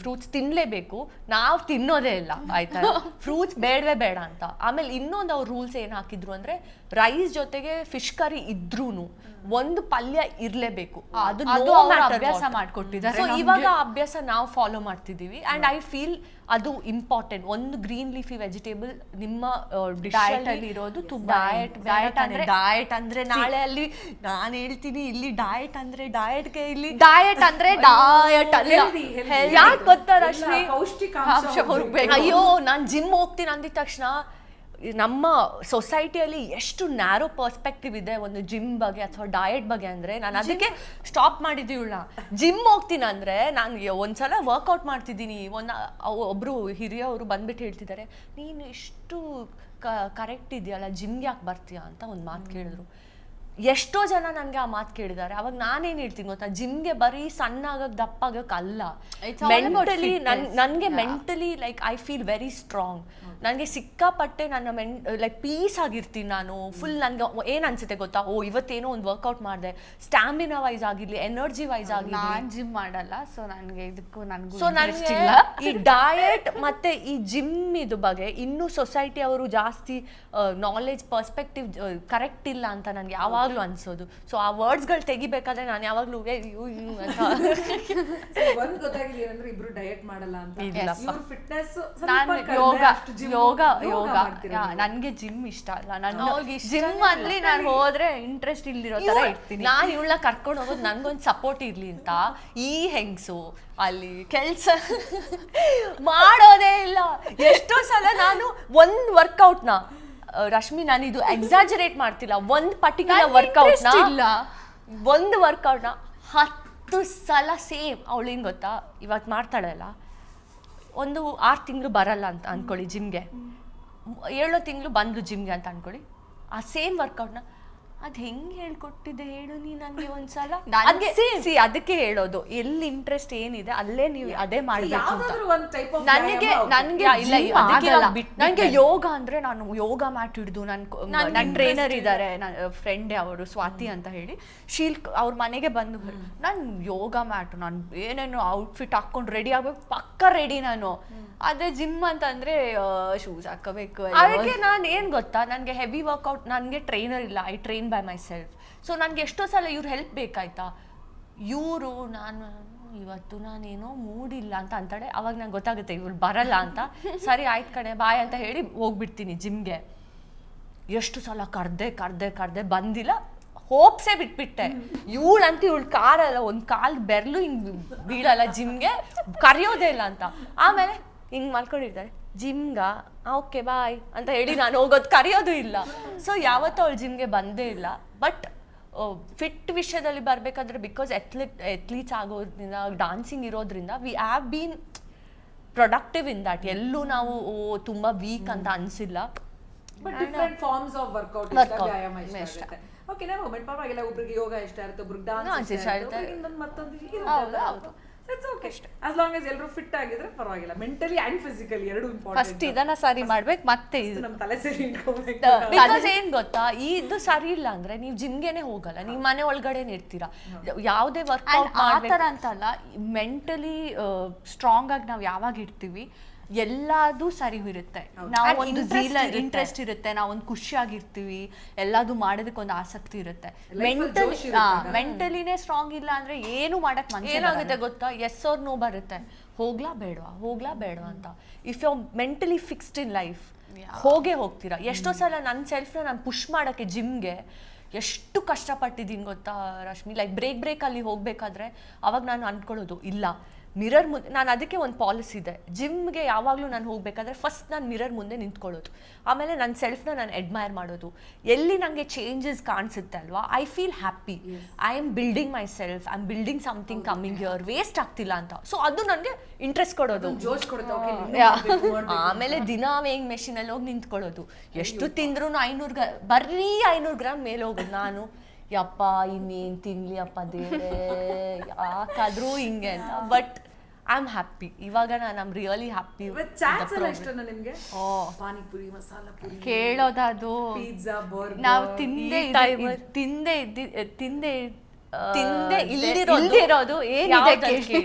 Speaker 1: ಫ್ರೂಟ್ಸ್ ತಿನ್ಲೇಬೇಕು, ನಾವು ತಿನ್ನೋದೇ ಇಲ್ಲ ಆಯ್ತಾ, ಫ್ರೂಟ್ಸ್ ಬೇಡವೇ ಬೇಡ ಅಂತ. ಆಮೇಲೆ ಇನ್ನೊಂದು ಅವ್ರ ರೂಲ್ಸ್ ಏನ್ ಹಾಕಿದ್ರು ಅಂದ್ರೆ, ರೈಸ್ ಜೊತೆಗೆ ಫಿಶ್ ಕರಿ ಇದ್ರೂನು ಒಂದು ಪಲ್ಯ ಇರ್ಲೇಬೇಕು. ಅದು
Speaker 3: ಅಭ್ಯಾಸ ಮಾಡ್ಕೊಟ್ಟಿದ್ದಾರೆ.
Speaker 1: ಸೊ ಇವಾಗ ಅಭ್ಯಾಸ ನಾವು ಫಾಲೋ ಮಾಡ್ತಿದೀವಿ. ಅಂಡ್ ಐ ಫೀಲ್ ಅದು ಇಂಪಾರ್ಟೆಂಟ್. ಒಂದು ಗ್ರೀನ್ ಲೀಫಿ ವೆಜಿಟೇಬಲ್ ನಿಮ್ಮ
Speaker 3: ಡಯಟ್ ಅಲ್ಲಿ ಇರೋದು ತುಂಬಾ.
Speaker 1: ಡಯಟ್ ಅಂದ್ರೆ ನಾಳೆ ಅಲ್ಲಿ ನಾನು ಹೇಳ್ತೀನಿ, ಇಲ್ಲಿ ಡಯಟ್ ಅಂದ್ರೆ ಡಯಟ್ಗೆ, ಇಲ್ಲಿ
Speaker 3: ಡಯಟ್ ಅಂದ್ರೆ ಡಯಟ್ ಅಲ್ಲ.
Speaker 1: ಯಾಕೆ ಗೊತ್ತಾ ರಶ್ಮಿ,
Speaker 4: ಪೌಷ್ಟಿಕಾಂಶ
Speaker 3: ಹೋಗ್ಬೇಕು.
Speaker 1: ಅಯ್ಯೋ ನಾನ್ ಜಿಮ್ ಹೋಗ್ತೀನಿ ಅಂದಿದ ತಕ್ಷಣ ನಮ್ಮ ಸೊಸೈಟಿಯಲ್ಲಿ ಎಷ್ಟು ನ್ಯಾರೋ ಪರ್ಸ್ಪೆಕ್ಟಿವ್ ಇದೆ ಒಂದು ಜಿಮ್ ಬಗ್ಗೆ ಅಥವಾ ಡಯಟ್ ಬಗ್ಗೆ ಅಂದ್ರೆ, ನಾನು ಅದಕ್ಕೆ ಸ್ಟಾಪ್ ಮಾಡಿದ್ದೀವಳ. ಜಿಮ್ ಹೋಗ್ತೀನಿ ಅಂದ್ರೆ ನಾನು ಒಂದ್ಸಲ ವರ್ಕೌಟ್ ಮಾಡ್ತಿದ್ದೀನಿ, ಒಬ್ರು ಹಿರಿಯವರು ಬಂದ್ಬಿಟ್ಟು ಹೇಳ್ತಿದ್ದಾರೆ, ನೀನು ಇಷ್ಟು ಕರೆಕ್ಟ್ ಇದೆಯಲ್ಲ ಜಿಮ್ಗೆ ಯಾಕೆ ಬರ್ತೀಯಾ ಅಂತ ಒಂದು ಮಾತು ಕೇಳಿದ್ರು. ಎಷ್ಟೋ ಜನ ನನಗೆ ಆ ಮಾತು ಕೇಳಿದ್ದಾರೆ. ಅವಾಗ ನಾನೇನು ಹೇಳ್ತೀನಿ ಗೊತ್ತಾ, ಜಿಮ್ಗೆ ಬರೀ ಸಣ್ಣ ಆಗಕ್ಕೆ ದಪ್ಪ ಆಗಕ್ಕೆ ಅಲ್ಲ, ಮೆಂಟಲಿ ನನಗೆ mentally like I feel very strong. ನನಗೆ ಸಿಕ್ಕಾಪಟ್ಟೆ ನನ್ನ ಲೈಕ್ ಪೀಸ್ ಆಗಿರ್ತೀನಿ ನಾನು. ಫುಲ್ ನನಗೆ ಏನು ಅನ್ಸುತ್ತೆ ಗೊತ್ತಾ, ಓ ಇವತ್ತೇನೋ ಒಂದು ವರ್ಕೌಟ್ ಮಾಡಿದೆ, ಸ್ಟ್ಯಾಮಿನಾ ವೈಸ್ ಆಗಿರಲಿ, ಎನರ್ಜಿ ವೈಸ್ ಆಗಿರಲಿ.
Speaker 3: ನಾನು ಜಿಮ್ ಮಾಡಲ್ಲ, ಸೊ ನನಗೆ ಇದಕ್ಕೂ ನನಗೂ
Speaker 1: ಸೊ ನನಗೆ ಈ ಡಯಟ್ ಮತ್ತೆ ಈ ಜಿಮ್ ಇದು ಬಗ್ಗೆ ಇನ್ನೂ ಸೊಸೈಟಿ ಅವರು ಜಾಸ್ತಿ ನಾಲೆಜ್ ಪರ್ಸ್ಪೆಕ್ಟಿವ್ ಕರೆಕ್ಟ್ ಇಲ್ಲ ಅಂತ ನನಗೆ ಯಾವಾಗಲೂ ಅನ್ಸೋದು. ಸೊ ಆ ವರ್ಡ್ಸ್ಗಳು ತೆಗಿಬೇಕಾದ್ರೆ ನಾನು ಯಾವಾಗಲೂ ಅಂತ
Speaker 4: ಒಂದ್ ಗೊತ್ತಾಗಿದೆ ಏನಂದ್ರೆ ಇಬ್ರು ಡಯಟ್ ಮಾಡಲ್ಲ ಅಂತ. ಇವ್ರು ಫಿಟ್ನೆಸ್
Speaker 3: ನಾನು ಯೋಗ ನನ್ಗೆ ಜಿಮ್ ಇಷ್ಟ ಅಲ್ಲ. ನಾನು ಜಿಮ್ ಅಲ್ಲಿ ನಾನು ಹೋದ್ರೆ ಇಂಟ್ರೆಸ್ಟ್ ಇಲ್ದಿರೋ ತರ ಇರ್ತೀನಿ.
Speaker 1: ನಾನು ಇವಳನ್ನ ಕರ್ಕೊಂಡು ಹೋಗೋದು ನಂಗೊಂದು ಸಪೋರ್ಟ್ ಇರ್ಲಿ ಅಂತ. ಈ ಹೆಂಗ್ಸು ಅಲ್ಲಿ ಕೆಲ್ಸ ಮಾಡೋದೇ ಇಲ್ಲ. ಎಷ್ಟೋ ಸಲ ನಾನು ಒಂದ್ ವರ್ಕೌಟ್ನ ರಶ್ಮಿ, ನಾನು ಇದು ಎಕ್ಸಾಜರೇಟ್ ಮಾಡ್ತಿಲ್ಲ, ಒಂದ್ ಪರ್ಟಿಕ್ಯುಲರ್ ವರ್ಕೌಟ್ನ ಒಂದು ವರ್ಕೌಟ್ನ 10 ಸಲ ಸೇಮ್. ಅವಳು ಹೆಂಗ್ ಗೊತ್ತಾ, ಇವತ್ತು ಮಾಡ್ತಾಳಲ್ಲ, ಒಂದು 6 ತಿಂಗಳು ಬರಲ್ಲ ಅಂತ ಅನ್ಕೊಳ್ಳಿ ಜಿಮ್ಗೆ, 7 ತಿಂಗಳು ಬಂದು ಜಿಮ್ಗೆ ಅಂತ ಅನ್ಕೊಳ್ಳಿ. ಆ ಸೇಮ್ ವರ್ಕೌಟ್ನ ಅದು ಹೆಂಗೆ ಹೇಳ್ಕೊಟ್ಟಿದ್ದೆ ಹೇಳು ನೀ ನನಗೆ ಒಂದ್ಸಲ. ಅದಕ್ಕೆ ಹೇಳೋದು, ಎಲ್ಲಿ ಇಂಟ್ರೆಸ್ಟ್ ಏನಿದೆ ಅಲ್ಲೇ ನೀವು ಅದೇ ಮಾಡಬೇಕು ಅಂತ. ನನಗೆ ಯೋಗ ಅಂದ್ರೆ, ನಾನು ಯೋಗ ಮ್ಯಾಟ್ ಹಿಡಿದು ನನ್ನ ಟ್ರೈನರ್ ಇದ್ದಾರೆ, ನನ್ನ ಫ್ರೆಂಡ್ ಅವರು ಸ್ವಾತಿ ಅಂತ ಹೇಳಿ, ಅವ್ರ ಮನೆಗೆ ಬಂದು ನಾನು ಯೋಗ ಮ್ಯಾಟ್, ನಾನು ಏನೇನು ಔಟ್ಫಿಟ್ ಹಾಕೊಂಡು ರೆಡಿ ಆಗ್ಬೇಕು, ಪಕ್ಕ ರೆಡಿ ನಾನು. ಅದೇ ಜಿಮ್ ಅಂತಂದ್ರೆ ಶೂಸ್ ಹಾಕೋಬೇಕು. ಅದಕ್ಕೆ ನಾನು ಏನು ಗೊತ್ತಾ, ನನಗೆ ಹೆವಿ ವರ್ಕೌಟ್, ನನಗೆ ಟ್ರೈನರ್ ಇಲ್ಲ, I train by my self. So ನನಗೆ ಎಷ್ಟೋ ಸಲ ಇವ್ರು ಹೆಲ್ಪ್ ಬೇಕಾಯ್ತಾ, ಇವರು ನಾನು ಇವತ್ತು ನಾನೇನೋ ಮೂಡಿಲ್ಲ ಅಂತ ಅಂತಾಳೆ. ಅವಾಗ ನಂಗೆ ಗೊತ್ತಾಗುತ್ತೆ ಇವ್ರು ಬರಲ್ಲ ಅಂತ. ಸರಿ ಆಯ್ತು ಕಣೆ ಬಾಯ್ ಅಂತ ಹೇಳಿ ಹೋಗ್ಬಿಡ್ತೀನಿ ಜಿಮ್ಗೆ. ಎಷ್ಟು ಸಲ ಕರ್ದೆ ಬಂದಿಲ್ಲ, ಹೋಪ್ಸೇ ಬಿಟ್ಬಿಟ್ಟೆ. ಇವಳಂತ ಇವಳು ಕಾರಲ್ಲ, ಒಂದು ಕಾಲು ಬೆರಳು ಹಿಂಗೆ ಬೀಳಲ್ಲ ಜಿಮ್ಗೆ, ಕರೆಯೋದೇ ಇಲ್ಲ ಅಂತ. ಆಮೇಲೆ ಹಿಂಗೆ ಮಲ್ಕೊಂಡಿರ್ತಾರೆ, ಜಿಮ್ಗ ಓಕೆ ಬಾಯ್ ಅಂತ ಹೇಳಿ ನಾನು ಹೋಗೋದು, ಕರೆಯೋದು ಇಲ್ಲ. ಸೊ ಯಾವತ್ತೂ ಅವಳು ಜಿಮ್ಗೆ ಬಂದೇ ಇಲ್ಲ. ಬಟ್ ಫಿಟ್ ವಿಷಯದಲ್ಲಿ ಬರಬೇಕಾದ್ರೆ, ಬಿಕಾಸ್ ಎಥ್ಲೀಟ್ಸ್ ಆಗೋದ್ರಿಂದ, ಡಾನ್ಸಿಂಗ್ ಇರೋದ್ರಿಂದ, we have been productive in that. ಎಲ್ಲೂ ನಾವು ತುಂಬ ವೀಕ್ ಅಂತ ಅನಿಸಿಲ್ಲ.
Speaker 4: But different forms of workout ವ್ಯಾಯಾಮ ಇಷ್ಟ ಆಗುತ್ತೆ. ಓಕೆ, ನಾವು ಪರವಾಗಿಲ್ಲ, ಒಬ್ರಿಗೆ ಯೋಗ ಇಷ್ಟ ಇರುತ್ತೆ, ಒಬ್ರಿಗೆ ಡಾನ್ಸ್ ಇಷ್ಟ ಇರುತ್ತೆ, ಇನ್ನೊಂದು ಮತ್ತೊಂದು ಇರುತ್ತೆ. It's okay, as long as ಎಲ್ಲರೂ ಫಿಟ್ ಆಗಿದ್ರೆ ಪರವಾಗಿಲ್ಲ. ಮೆಂಟಲಿ ಅಂಡ್ ಫಿಸಿಕಲಿ ಎರಡು ಇಂಪಾರ್ಟೆಂಟ್.
Speaker 3: ಫಸ್ಟ್ ಇದನ್ನ ಸರಿ ಮಾಡ್ಬೇಕು, ಮತ್ತೆ
Speaker 4: ನಮ್ಮ ತಲೆ ಸರಿ ಇಟ್ಕೋಬೇಕು.
Speaker 1: ಬಿಕಾಸ್ ಏನ್ ಗೊತ್ತಾ, ಇದು ಸರಿ ಇಲ್ಲ ಅಂದ್ರೆ ನೀವು ಜಿಮ್ಗೆನೆ ಹೋಗಲ್ಲ, ನೀವು ಮನೆ ಒಳಗಡೆನೆ ಇರ್ತೀರಾ. ಯಾವುದೇ ವರ್ಕೌಟ್
Speaker 3: ಆ ಥರ ಅಂತಲ್ಲ, ಮೆಂಟಲಿ ಸ್ಟ್ರಾಂಗ್ ಆಗಿ ನಾವು ಯಾವಾಗ ಇರ್ತೀವಿ ಎಲ್ಲದೂ ಸರಿ ಇರುತ್ತೆ. ನಾವು ಒಂದು ಇಂಟ್ರೆಸ್ಟ್ ಇರುತ್ತೆ, ನಾವು ಒಂದು ಖುಷಿಯಾಗಿರ್ತೀವಿ, ಎಲ್ಲದೂ ಮಾಡೋದಕ್ಕೆ ಒಂದು ಆಸಕ್ತಿ ಇರುತ್ತೆ. ಮೆಂಟಲಿನೇ ಸ್ಟ್ರಾಂಗ್ ಇಲ್ಲ ಅಂದ್ರೆ ಏನು ಮಾಡಕ್ ಮನಸ್ಸು
Speaker 1: ಏನಾಗುತ್ತೆ ಗೊತ್ತಾ, ಎಸ್ ಆರ್ ನೋ ಬರುತ್ತೆ, ಹೋಗ್ಲಾ ಬೇಡವಾ ಅಂತ. If you mentally fixed in life, ಹೋಗ್ತೀರಾ. ಎಷ್ಟೋ ಸಲ ನನ್ನ ಸೆಲ್ಫ್ನ ನಾನು ಪುಷ್ ಮಾಡೋಕ್ಕೆ ಜಿಮ್ಗೆ ಎಷ್ಟು ಕಷ್ಟಪಟ್ಟಿದ್ದೀನಿ ಗೊತ್ತಾ ರಶ್ಮಿ. ಲೈಕ್ ಬ್ರೇಕಲ್ಲಿ ಹೋಗ್ಬೇಕಾದ್ರೆ ಅವಾಗ ನಾನು ಅಂದ್ಕೊಳ್ಳೋದು, ಇಲ್ಲ ಮಿರರ್ ಮುಂದೆ, ನಾನು ಅದಕ್ಕೆ ಒಂದು ಪಾಲಿಸಿ ಇದೆ, ಜಿಮ್ಗೆ ಯಾವಾಗಲೂ ನಾನು ಹೋಗ್ಬೇಕಾದ್ರೆ ಫಸ್ಟ್ ನಾನು ಮಿರರ್ ಮುಂದೆ ನಿಂತ್ಕೊಳ್ಳೋದು, ಆಮೇಲೆ ನನ್ನ ಸೆಲ್ಫ್ನ ನಾನು ಅಡ್ಮೈರ್ ಮಾಡೋದು. ಎಲ್ಲಿ ನನಗೆ ಚೇಂಜಸ್ ಕಾಣಿಸುತ್ತೆ ಅಲ್ವಾ, I feel happy, I am building my self, I am building something coming year, waste ಆಗ್ತಿಲ್ಲ ಅಂತ. ಸೊ ಅದು ನನಗೆ ಇಂಟ್ರೆಸ್ಟ್ ಕೊಡೋದು. ಆಮೇಲೆ ದಿನ ವೇಯಿಂಗ್ ಮೆಷಿನಲ್ಲಿ ಹೋಗಿ ನಿಂತ್ಕೊಳ್ಳೋದು, ಎಷ್ಟು ತಿಂದ್ರೂ 500 ಗ್ರಾಮ್ ಮೇಲೆ ಹೋಗೋದು. ನಾನು ಯಪ್ಪ ಇನ್ನೇನು ತಿನ್ಲಿ ಅಪ್ಪ ದೇವ್ರೇ, ಯಾಕಾದ್ರೂ ಹಿಂಗೆ ಅಂತ. ಬಟ್ ಐ ಆಮ್ ಹ್ಯಾಪಿ ಇವಾಗ, ನಾನು ಐ ಆಮ್ ರಿಯಲಿ ಹ್ಯಾಪಿ.
Speaker 4: ನಿಮ್ಗೆ ಪಾನಿಪುರಿ, ಮಸಾಲ ಪುರಿ
Speaker 3: ಕೇಳೋದದು,
Speaker 4: ಪಿಜ್ಜಾ, ಬರ್ಗರ್,
Speaker 3: ನಾವು ತಿಂದೆ ಇಲ್ದಿರೋದು ಏನಿದೆ ಕೇಳಿ.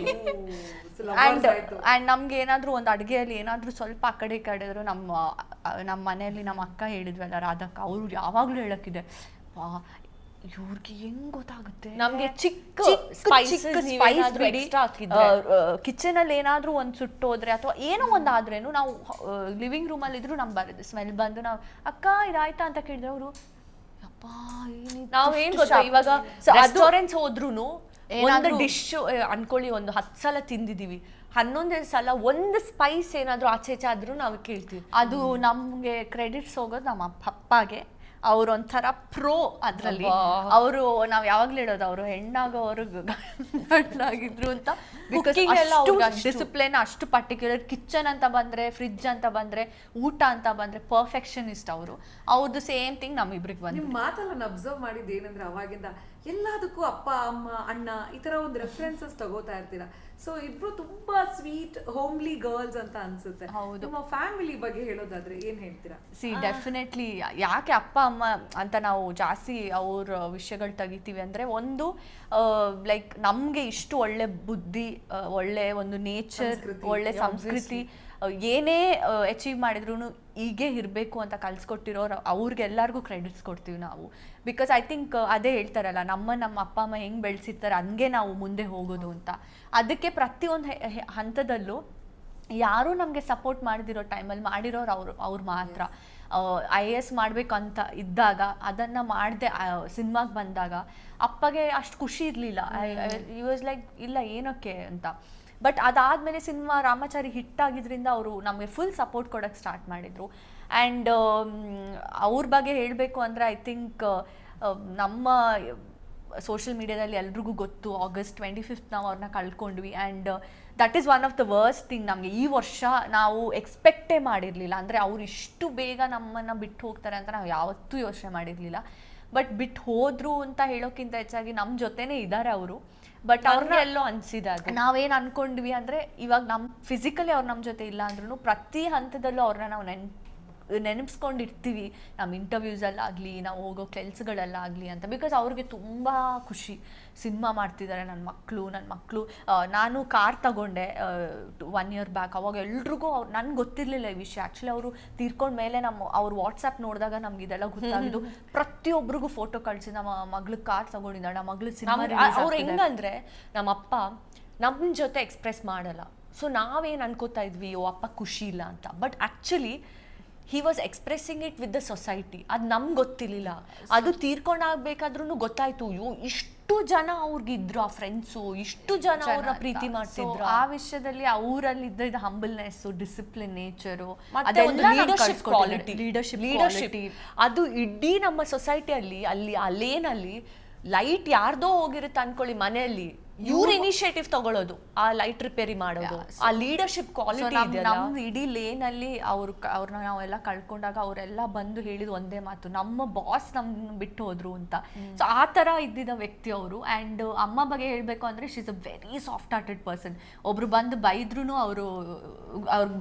Speaker 3: ಅಂಡ್ ನಮ್ಗೆ ಏನಾದ್ರು ಒಂದು ಅಡುಗೆಯಲ್ಲಿ ಏನಾದ್ರು ಸ್ವಲ್ಪ ಆ ಕಡೆ ಕಡೆದ್ರು, ನಮ್ಮ ಮನೆಯಲ್ಲಿ ನಮ್ಮ ಅಕ್ಕ ಹೇಳಿದ್ವಲ್ಲ ರಾಧಕ್ಕ, ಅವ್ರು ಯಾವಾಗ್ಲೂ ಹೇಳಕ್ಕಿದೆ, ಇವ್ರಿಗೆ ಹೆಂಗ್ ಗೊತ್ತಾಗುತ್ತೆ
Speaker 1: ನಮ್ಗೆ ಚಿಕ್ಕ
Speaker 3: ಕಿಚನ್ ಅಲ್ಲಿ ಏನಾದ್ರೂ ಒಂದ್ ಸುಟ್ಟೋದ್ರೆ ಅಥವಾ ಏನೋ ಒಂದ್ ಆದ್ರೇನು, ನಾವು ಲಿವಿಂಗ್ ರೂಮ್ ಅಲ್ಲಿ ಇದ್ರು ನಮ್ ಬರುತ್ತೆ ಸ್ಮೆಲ್ ಬಂದು, ನಾವು ಅಕ್ಕ ಇದಾಯ್ತಾ ಅಂತ ಕೇಳಿದ್ರೆ ಅವರು
Speaker 1: ನಾವೇನ್ ಗೊತ್ತಾ, ಇವಾಗ ರೆಸ್ಟೋರೆಂಟ್ಸ್ ಹೋದ್ರುನು ಒಂದು ಡಿಶ್ ಅನ್ಕೊಳ್ಳಿ, ಒಂದು 10 ಸಲ ತಿಂದಿದೀವಿ, 11ನೇ ಸಲ ಒಂದು ಸ್ಪೈಸ್ ಏನಾದ್ರು ಆಚೆ ಆದ್ರೂ ನಾವು ಕೇಳ್ತೀವಿ.
Speaker 3: ಅದು ನಮ್ಗೆ ಕ್ರೆಡಿಟ್ಸ್ ಹೋಗೋದು ನಮ್ಮ ಅಪ್ಪಗೆ. ಅವ್ರೊಂಥರ ಪ್ರೋ ಅದ್ರಲ್ಲಿ. ಅವರು ನಾವ್ ಯಾವಾಗ್ಲೂ ಹೇಳೋದು ಅವರು ಹೆಣ್ಣಾಗೋರು ಗಂಡಾಗಿದ್ರು ಅಂತ. ಡಿಸಿಪ್ಲಿನ್ ಅಷ್ಟು ಪರ್ಟಿಕ್ಯುಲರ್. ಕಿಚನ್ ಅಂತ ಬಂದ್ರೆ, ಫ್ರಿಡ್ಜ್ ಅಂತ ಬಂದ್ರೆ, ಊಟ ಅಂತ ಬಂದ್ರೆ ಪರ್ಫೆಕ್ಷನಿಸ್ಟ್ ಅವರು. ಅವ್ರದ್ದು ಸೇಮ್ ಥಿಂಗ್ ನಮ್ಮಿಬ್ರಿಗೆ ಬಂದು.
Speaker 4: ನಿಮ್ ಮಾತಲ್ಲ ನಾನು ಅಬ್ಸರ್ವ್ ಮಾಡಿದ್ದು ಏನಂದ್ರೆ ಅವಾಗಿಂದ ಎಲ್ಲದಕ್ಕೂ ಅಪ್ಪ ಅಮ್ಮ ಅಣ್ಣ ಈ ತರ ಒಂದು ರೆಫರೆನ್ಸಸ್ ತಗೋತಾ ಇರ್ತೀರಾ. ಸೊ ಇಬ್ರು ತುಂಬಾ ಸ್ವೀಟ್ ಹೋಮ್ಲಿ ಗರ್ಲ್ಸ್ ಅಂತ ಅನ್ಸುತ್ತೆ. ನಿಮ್ಮ ಫ್ಯಾಮಿಲಿ ಬಗ್ಗೆ ಹೇಳೋದಾದ್ರೆ ಏನ್ ಹೇಳ್ತೀರಾ?
Speaker 3: ಡೆಫಿನೆಟ್ಲಿ ಯಾಕೆ ಅಪ್ಪ ಅಮ್ಮ ಅಂತ ನಾವು ಜಾಸ್ತಿ ಅವ್ರ ವಿಷಯಗಳು ತೆಗಿತೀವಿ ಅಂದ್ರೆ, ಒಂದು ಲೈಕ್ ನಮ್ಗೆ ಇಷ್ಟು ಒಳ್ಳೆ ಬುದ್ಧಿ, ಒಳ್ಳೆ ಒಂದು ನೇಚರ್, ಒಳ್ಳೆ ಸಂಸ್ಕೃತಿ, ಏನೇ ಅಚೀವ್ ಮಾಡಿದ್ರು ಹೀಗೆ ಇರಬೇಕು ಅಂತ ಕಲ್ಸ್ಕೊಟ್ಟಿರೋರು ಅವ್ರಿಗೆಲ್ಲರಿಗೂ ಕ್ರೆಡಿಟ್ಸ್ ಕೊಡ್ತೀವಿ ನಾವು. ಬಿಕಾಸ್ ಐ ಥಿಂಕ್ ಅದೇ ಹೇಳ್ತಾರಲ್ಲ, ನಮ್ಮ ಅಪ್ಪ ಅಮ್ಮ ಹೆಂಗೆ ಬೆಳೆಸಿರ್ತಾರೆ ಹಂಗೆ ನಾವು ಮುಂದೆ ಹೋಗೋದು ಅಂತ. ಅದಕ್ಕೆ ಪ್ರತಿಯೊಂದು ಹಂತದಲ್ಲೂ ಯಾರೂ ನಮಗೆ ಸಪೋರ್ಟ್ ಮಾಡದಿರೋ ಟೈಮಲ್ಲಿ ಮಾಡಿರೋರು ಅವ್ರು ಮಾತ್ರ. IAS ಮಾಡಬೇಕಂತ ಇದ್ದಾಗ ಅದನ್ನು ಮಾಡದೆ ಸಿನಿಮಾಗೆ ಬಂದಾಗ ಅಪ್ಪಗೆ ಅಷ್ಟು ಖುಷಿ ಇರಲಿಲ್ಲ. ಈ ವಾಸ್ ಲೈಕ್ ಇಲ್ಲ ಏನಕ್ಕೆ ಅಂತ. ಬಟ್ ಅದಾದಮೇಲೆ ಸಿನಿಮಾ ರಾಮಾಚಾರಿ ಹಿಟ್ ಆಗಿದ್ರಿಂದ ಅವರು ನಮಗೆ ಫುಲ್ ಸಪೋರ್ಟ್ ಕೊಡೋಕ್ಕೆ ಸ್ಟಾರ್ಟ್ ಮಾಡಿದರು. ಆ್ಯಂಡ್ ಅವ್ರ ಬಗ್ಗೆ ಹೇಳಬೇಕು ಅಂದರೆ, ಐ ಥಿಂಕ್ ನಮ್ಮ ಸೋಷಿಯಲ್ ಮೀಡಿಯಾದಲ್ಲಿ ಎಲ್ರಿಗೂ ಗೊತ್ತು, August 25th ನಾವು ಅವ್ರನ್ನ ಕಳ್ಕೊಂಡ್ವಿ. And that is one of the worst thing. ನಮಗೆ ಈ ವರ್ಷ ನಾವು ಎಕ್ಸ್ಪೆಕ್ಟೇ ಮಾಡಿರಲಿಲ್ಲ. ಅಂದರೆ ಅವ್ರು ಇಷ್ಟು ಬೇಗ ನಮ್ಮನ್ನು ಬಿಟ್ಟು ಹೋಗ್ತಾರೆ ಅಂತ ನಾವು ಯಾವತ್ತೂ ಯೋಚನೆ ಮಾಡಿರಲಿಲ್ಲ. ಬಟ್ ಬಿಟ್ಟು ಹೋದ್ರು ಅಂತ ಹೇಳೋಕ್ಕಿಂತ ಹೆಚ್ಚಾಗಿ ನಮ್ಮ ಜೊತೆನೇ ಇದ್ದಾರೆ ಅವರು. ಬಟ್ ಅವ್ರನ್ನ ಎಲ್ಲೋ ಅನಿಸಿದಾಗ ನಾವೇನು ಅನ್ಕೊಂಡ್ವಿ ಅಂದರೆ, ಇವಾಗ ನಮ್ಮ ಫಿಸಿಕಲಿ ಅವ್ರು ನಮ್ಮ ಜೊತೆ ಇಲ್ಲ ಅಂದ್ರೂ ಪ್ರತಿ ಹಂತದಲ್ಲೂ ಅವ್ರನ್ನ ನಾವು ನೆನಪಿಸ್ಕೊಂಡಿರ್ತೀವಿ, ನಮ್ಮ ಇಂಟರ್ವ್ಯೂಸಲ್ಲಾಗಲಿ, ನಾವು ಹೋಗೋ ಕೆಲಸಗಳಲ್ಲಾಗಲಿ ಅಂತ. ಬಿಕಾಸ್ ಅವ್ರಿಗೆ ತುಂಬ ಖುಷಿ, ಸಿನಿಮಾ ಮಾಡ್ತಿದ್ದಾರೆ ನನ್ನ ಮಕ್ಕಳು. ನಾನು ಕಾರ್ ತಗೊಂಡೆ 1 year ಬ್ಯಾಕ್. ಅವಾಗ ಎಲ್ರಿಗೂ ನನ್ಗೆ ಗೊತ್ತಿರಲಿಲ್ಲ ಈ ವಿಷಯ. ಆ್ಯಕ್ಚುಲಿ ಅವರು ತೀರ್ಕೊಂಡ ಮೇಲೆ ಅವ್ರು ವಾಟ್ಸಪ್ ನೋಡಿದಾಗ ನಮ್ಗೆ ಇದೆಲ್ಲ ಗೊತ್ತಾಗಿದ್ದು. ಪ್ರತಿಯೊಬ್ಬರಿಗೂ ಫೋಟೋ ಕಳಿಸಿ, ನಮ್ಮ ಮಗ್ಳಿಗೆ ಕಾರ್ ತಗೊಂಡಿದ್ದಾಳೆ, ನಮ್ಮ ಮಗಳು ಸಿನಿಮಾ.
Speaker 1: ಅವ್ರು ಹೆಂಗಂದ್ರೆ ನಮ್ಮಪ್ಪ ನಮ್ಮ ಜೊತೆ ಎಕ್ಸ್ಪ್ರೆಸ್ ಮಾಡಲ್ಲ. ಸೊ ನಾವೇನು ಅನ್ಕೋತಾ ಇದ್ವಿ, ಓ ಅಪ್ಪ ಖುಷಿ ಇಲ್ಲ ಅಂತ. But actually he was expressing it with the society. ಅದು ನಮ್ಗೆ ಗೊತ್ತಿರಲಿಲ್ಲ. ಅದು ತೀರ್ಕೊಂಡಾಗಬೇಕಾದ್ರೂ ಗೊತ್ತಾಯ್ತು, ಇಷ್ಟು ಜನ ಅವ್ರಿಗಿದ್ರು, ಆ ಫ್ರೆಂಡ್ಸು ಇಷ್ಟು ಜನ ಅವ್ರನ್ನ ಪ್ರೀತಿ ಮಾಡ್ತಿದ್ರು.
Speaker 3: ಆ ವಿಷಯದಲ್ಲಿ ಅವರಲ್ಲಿ ಇದ್ದ ಹಂಬಲ್ನೆಸ್, ಡಿಸಿಪ್ಲಿನ್, ನೇಚರು,
Speaker 1: ಲೀಡರ್ಶಿಪ್ ಅದು ಇಡೀ ನಮ್ಮ ಸೊಸೈಟಿಯಲ್ಲಿ ಅಲ್ಲಿ ಆ ಲೇನಲ್ಲಿ ಲೈಟ್ ಯಾರ್ದೋ ಹೋಗಿರುತ್ತೆ ಅನ್ಕೊಳ್ಳಿ ಮನೆಯಲ್ಲಿ, ಇವ್ರ ಇನಿಷಿಯೇಟಿವ್ ತಗೊಳ್ಳೋದು, ಆ ಲೈಟ್ ರಿಪೇರಿ ಮಾಡೋದು, ಆ ಲೀಡರ್ಶಿಪ್ ಕ್ವಾಲಿಟಿ ಇದೆ.
Speaker 3: ನಮ್ದು ಇಡೀ ಲೇನಲ್ಲಿ ಅವ್ರನ್ನ ನಾವೆಲ್ಲ ಕಳ್ಕೊಂಡಾಗ ಅವರೆಲ್ಲ ಬಂದು ಹೇಳಿದ ಒಂದೇ ಮಾತು, ನಮ್ಮ ಬಾಸ್ ನಮ್ಮನ್ನ ಬಿಟ್ಟು ಹೋದ್ರು ಅಂತ. ಸೊ ಆ ಥರ ಇದ್ದಿದ್ದ ವ್ಯಕ್ತಿ ಅವರು. ಆ್ಯಂಡ್ ಅಮ್ಮ ಬಗ್ಗೆ ಹೇಳಬೇಕು ಅಂದರೆ, she is a very soft hearted person. ಒಬ್ರು ಬಂದು ಬೈದ್ರೂ ಅವ್ರಿಗೆ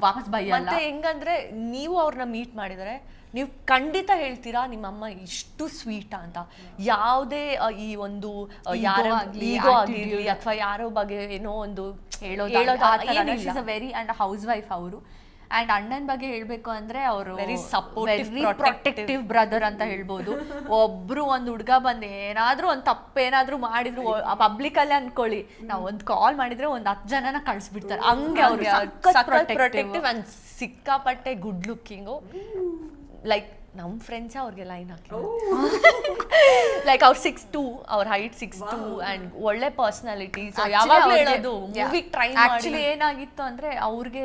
Speaker 3: ವಾಪಸ್ ಬೈಯಲ್ಲ.
Speaker 1: ಮತ್ತೆ ಹೆಂಗಂದ್ರೆ, ನೀವು ಅವ್ರನ್ನ ಮೀಟ್ ಮಾಡಿದರೆ ನೀವು ಖಂಡಿತ ಹೇಳ್ತೀರಾ ನಿಮ್ಮಮ್ಮ ಇಷ್ಟು ಸ್ವೀಟ್ ಅಂತ. ಯಾವುದೇ ಈ ಒಂದು ಯಾರೋ ಆಗಿರ್ಲಿ ಅಥವಾ ಯಾರೋ ಬಗ್ಗೆ ಏನೋ ಒಂದು ಹೇಳೋದು
Speaker 3: ವೆರಿ ಅಂಡ್ ಹೌಸ್ ವೈಫ್ ಅವರು. ಅಂಡ್ ಅಣ್ಣನ ಬಗ್ಗೆ ಹೇಳ್ಬೇಕು ಅಂದ್ರೆ ಅವರು
Speaker 1: ವೆರಿ ಸಪೋರ್ಟಿವ್,
Speaker 3: ಪ್ರೊಟೆಕ್ಟಿವ್ ಬ್ರದರ್ ಅಂತ ಹೇಳ್ಬೋದು. ಒಬ್ರು ಒಂದು ಹುಡುಗ ಬಂದು ಏನಾದ್ರೂ ಒಂದು ತಪ್ಪೇನಾದ್ರೂ ಮಾಡಿದ್ರು ಪಬ್ಲಿಕ್ ಅಲ್ಲೇ ಅನ್ಕೊಳ್ಳಿ, ನಾವ್ ಒಂದು ಕಾಲ್ ಮಾಡಿದ್ರೆ ಒಂದ್ 10 ಜನನ ಕಳ್ಸಿಬಿಡ್ತಾರೆ. ಹಂಗೆ ಅವ್ರಿಗೆ
Speaker 1: ಪ್ರೊಟೆಕ್ಟಿವ್ ಅಂಡ್ ಸಿಕ್ಕಾಪಟ್ಟೆ ಗುಡ್ ಲುಕ್ಕಿಂಗು. ಲೈಕ್ ನಮ್ಮ ಫ್ರೆಂಡ್ಸ್ ಅವ್ರಿಗೆ ಲೈನ್ ಹಾಕಿ, ಲೈಕ್ ಅವ್ರು 6'2", ಅವ್ರ ಹೈಟ್ 6'2" ಆ್ಯಂಡ್ ಒಳ್ಳೆ ಪರ್ಸನಾಲಿಟಿ. ಯಾವಾಗಲೂ ಹೇಳೋದು ಮೂವಿಗೆ ಟ್ರೈ ಮಾಡಿ.
Speaker 3: ಆ್ಯಕ್ಚುಲಿ ಏನಾಗಿತ್ತು ಅಂದರೆ, ಅವ್ರಿಗೆ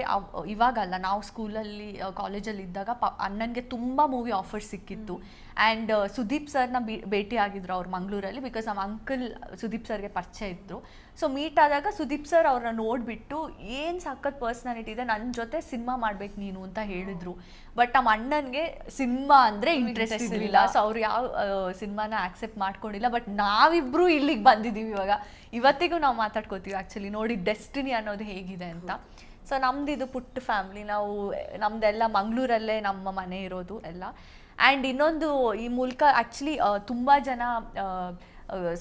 Speaker 3: ಇವಾಗಲ್ಲ, ನಾವು ಸ್ಕೂಲಲ್ಲಿ ಕಾಲೇಜಲ್ಲಿ ಇದ್ದಾಗ ಅಣ್ಣನಿಗೆ ತುಂಬ ಮೂವಿ ಆಫರ್ಸ್ ಸಿಕ್ಕಿತ್ತು. ಆ್ಯಂಡ್ ಸುದೀಪ್ ಸರ್ನ ಭೇಟಿ ಆಗಿದ್ರು ಅವ್ರು ಮಂಗಳೂರಲ್ಲಿ. ಬಿಕಾಸ್ ನಮ್ಮ ಅಂಕಲ್ ಸುದೀಪ್ ಸರ್ಗೆ ಪರಿಚಯ ಇದ್ರು. ಸೊ ಮೀಟ್ ಆದಾಗ ಸುದೀಪ್ ಸರ್ ಅವ್ರನ್ನ ನೋಡಿಬಿಟ್ಟು, ಏನು ಸಖತ್ ಪರ್ಸ್ನಾಲಿಟಿ ಇದೆ, ನನ್ನ ಜೊತೆ ಸಿನಿಮಾ ಮಾಡ್ಬೇಕು ನೀನು ಅಂತ ಹೇಳಿದ್ರು. ಬಟ್ ನಮ್ಮ ಅಣ್ಣನಿಗೆ ಸಿನಿಮಾ ಅಂದರೆ ಇಂಟ್ರೆಸ್ಟ್ ಇರಲಿಲ್ಲ. ಸೊ ಅವ್ರು ಯಾವ ಸಿನಿಮಾನ ಆಕ್ಸೆಪ್ಟ್ ಮಾಡ್ಕೊಂಡಿಲ್ಲ. ಬಟ್ ನಾವಿಬ್ರು ಇಲ್ಲಿಗೆ ಬಂದಿದ್ದೀವಿ ಇವಾಗ. ಇವತ್ತಿಗೂ ನಾವು ಮಾತಾಡ್ಕೋತೀವಿ ಆ್ಯಕ್ಚುಲಿ, ನೋಡಿ ಡೆಸ್ಟಿನಿ ಅನ್ನೋದು ಹೇಗಿದೆ ಅಂತ. ಸೊ ನಮ್ದಿದು ಪುಟ್ಟ ಫ್ಯಾಮ್ಲಿ. ನಮ್ದೆಲ್ಲ ಮಂಗಳೂರಲ್ಲೇ ನಮ್ಮ ಮನೆ ಇರೋದು ಎಲ್ಲ. ಆ್ಯಂಡ್ ಇನ್ನೊಂದು ಈ ಮೂಲಕ ಆ್ಯಕ್ಚುಲಿ ತುಂಬ ಜನ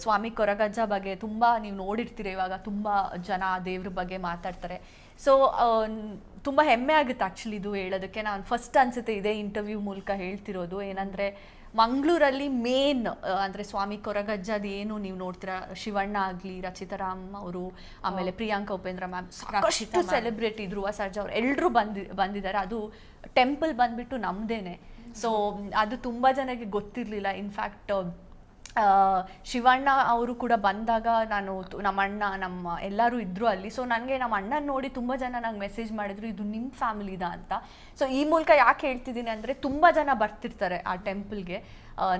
Speaker 3: ಸ್ವಾಮಿ ಕೊರಗಜ್ಜ ಬಗ್ಗೆ ತುಂಬ ನೀವು ನೋಡಿರ್ತೀರ, ಇವಾಗ ತುಂಬ ಜನ ದೇವ್ರ ಬಗ್ಗೆ ಮಾತಾಡ್ತಾರೆ. ಸೊ ತುಂಬ ಹೆಮ್ಮೆ ಆಗುತ್ತೆ ಆ್ಯಕ್ಚುಲಿ ಇದು ಹೇಳೋದಕ್ಕೆ. ನಾನು ಫಸ್ಟ್ ಅನಿಸುತ್ತೆ ಇದೇ ಇಂಟರ್ವ್ಯೂ ಮೂಲಕ ಹೇಳ್ತಿರೋದು. ಏನಂದರೆ, ಮಂಗಳೂರಲ್ಲಿ ಮೇನ್ ಅಂದರೆ ಸ್ವಾಮಿ ಕೊರಗಜ್ಜದ ಏನು ನೀವು ನೋಡ್ತೀರಾ, ಶಿವಣ್ಣ ಆಗಲಿ, ರಚಿತಾರಾಮ್ ಅವರು, ಆಮೇಲೆ ಪ್ರಿಯಾಂಕಾ ಉಪೇಂದ್ರ ಮ್ಯಾಮ್, ಸಾಕಷ್ಟು ಸೆಲೆಬ್ರಿಟಿ, ಧ್ರುವ ಸರ್ಜಾ ಅವ್ರು ಎಲ್ಲರೂ ಬಂದಿದ್ದಾರೆ. ಅದು ಟೆಂಪಲ್ ಬಂದುಬಿಟ್ಟು ನಮ್ಮದೇನೆ. ಸೊ ಅದು ತುಂಬ ಜನಕ್ಕೆ ಗೊತ್ತಿರಲಿಲ್ಲ. ಇನ್ಫ್ಯಾಕ್ಟ್ ಶಿವಣ್ಣ ಅವರು ಕೂಡ ಬಂದಾಗ ನಮ್ಮ ಅಣ್ಣ, ನಮ್ಮ ಎಲ್ಲರೂ ಇದ್ದರು ಅಲ್ಲಿ. ಸೊ ನನಗೆ ನಮ್ಮ ಅಣ್ಣನ ನೋಡಿ ತುಂಬ ಜನ ನಂಗೆ ಮೆಸೇಜ್ ಮಾಡಿದ್ರು, ಇದು ನಿಮ್ಮ ಫ್ಯಾಮಿಲಿದಾ ಅಂತ. ಸೊ ಈ ಮೂಲಕ ಯಾಕೆ ಹೇಳ್ತಿದ್ದೀನಿ ಅಂದರೆ, ತುಂಬ ಜನ ಬರ್ತಿರ್ತಾರೆ ಆ ಟೆಂಪಲ್ಗೆ.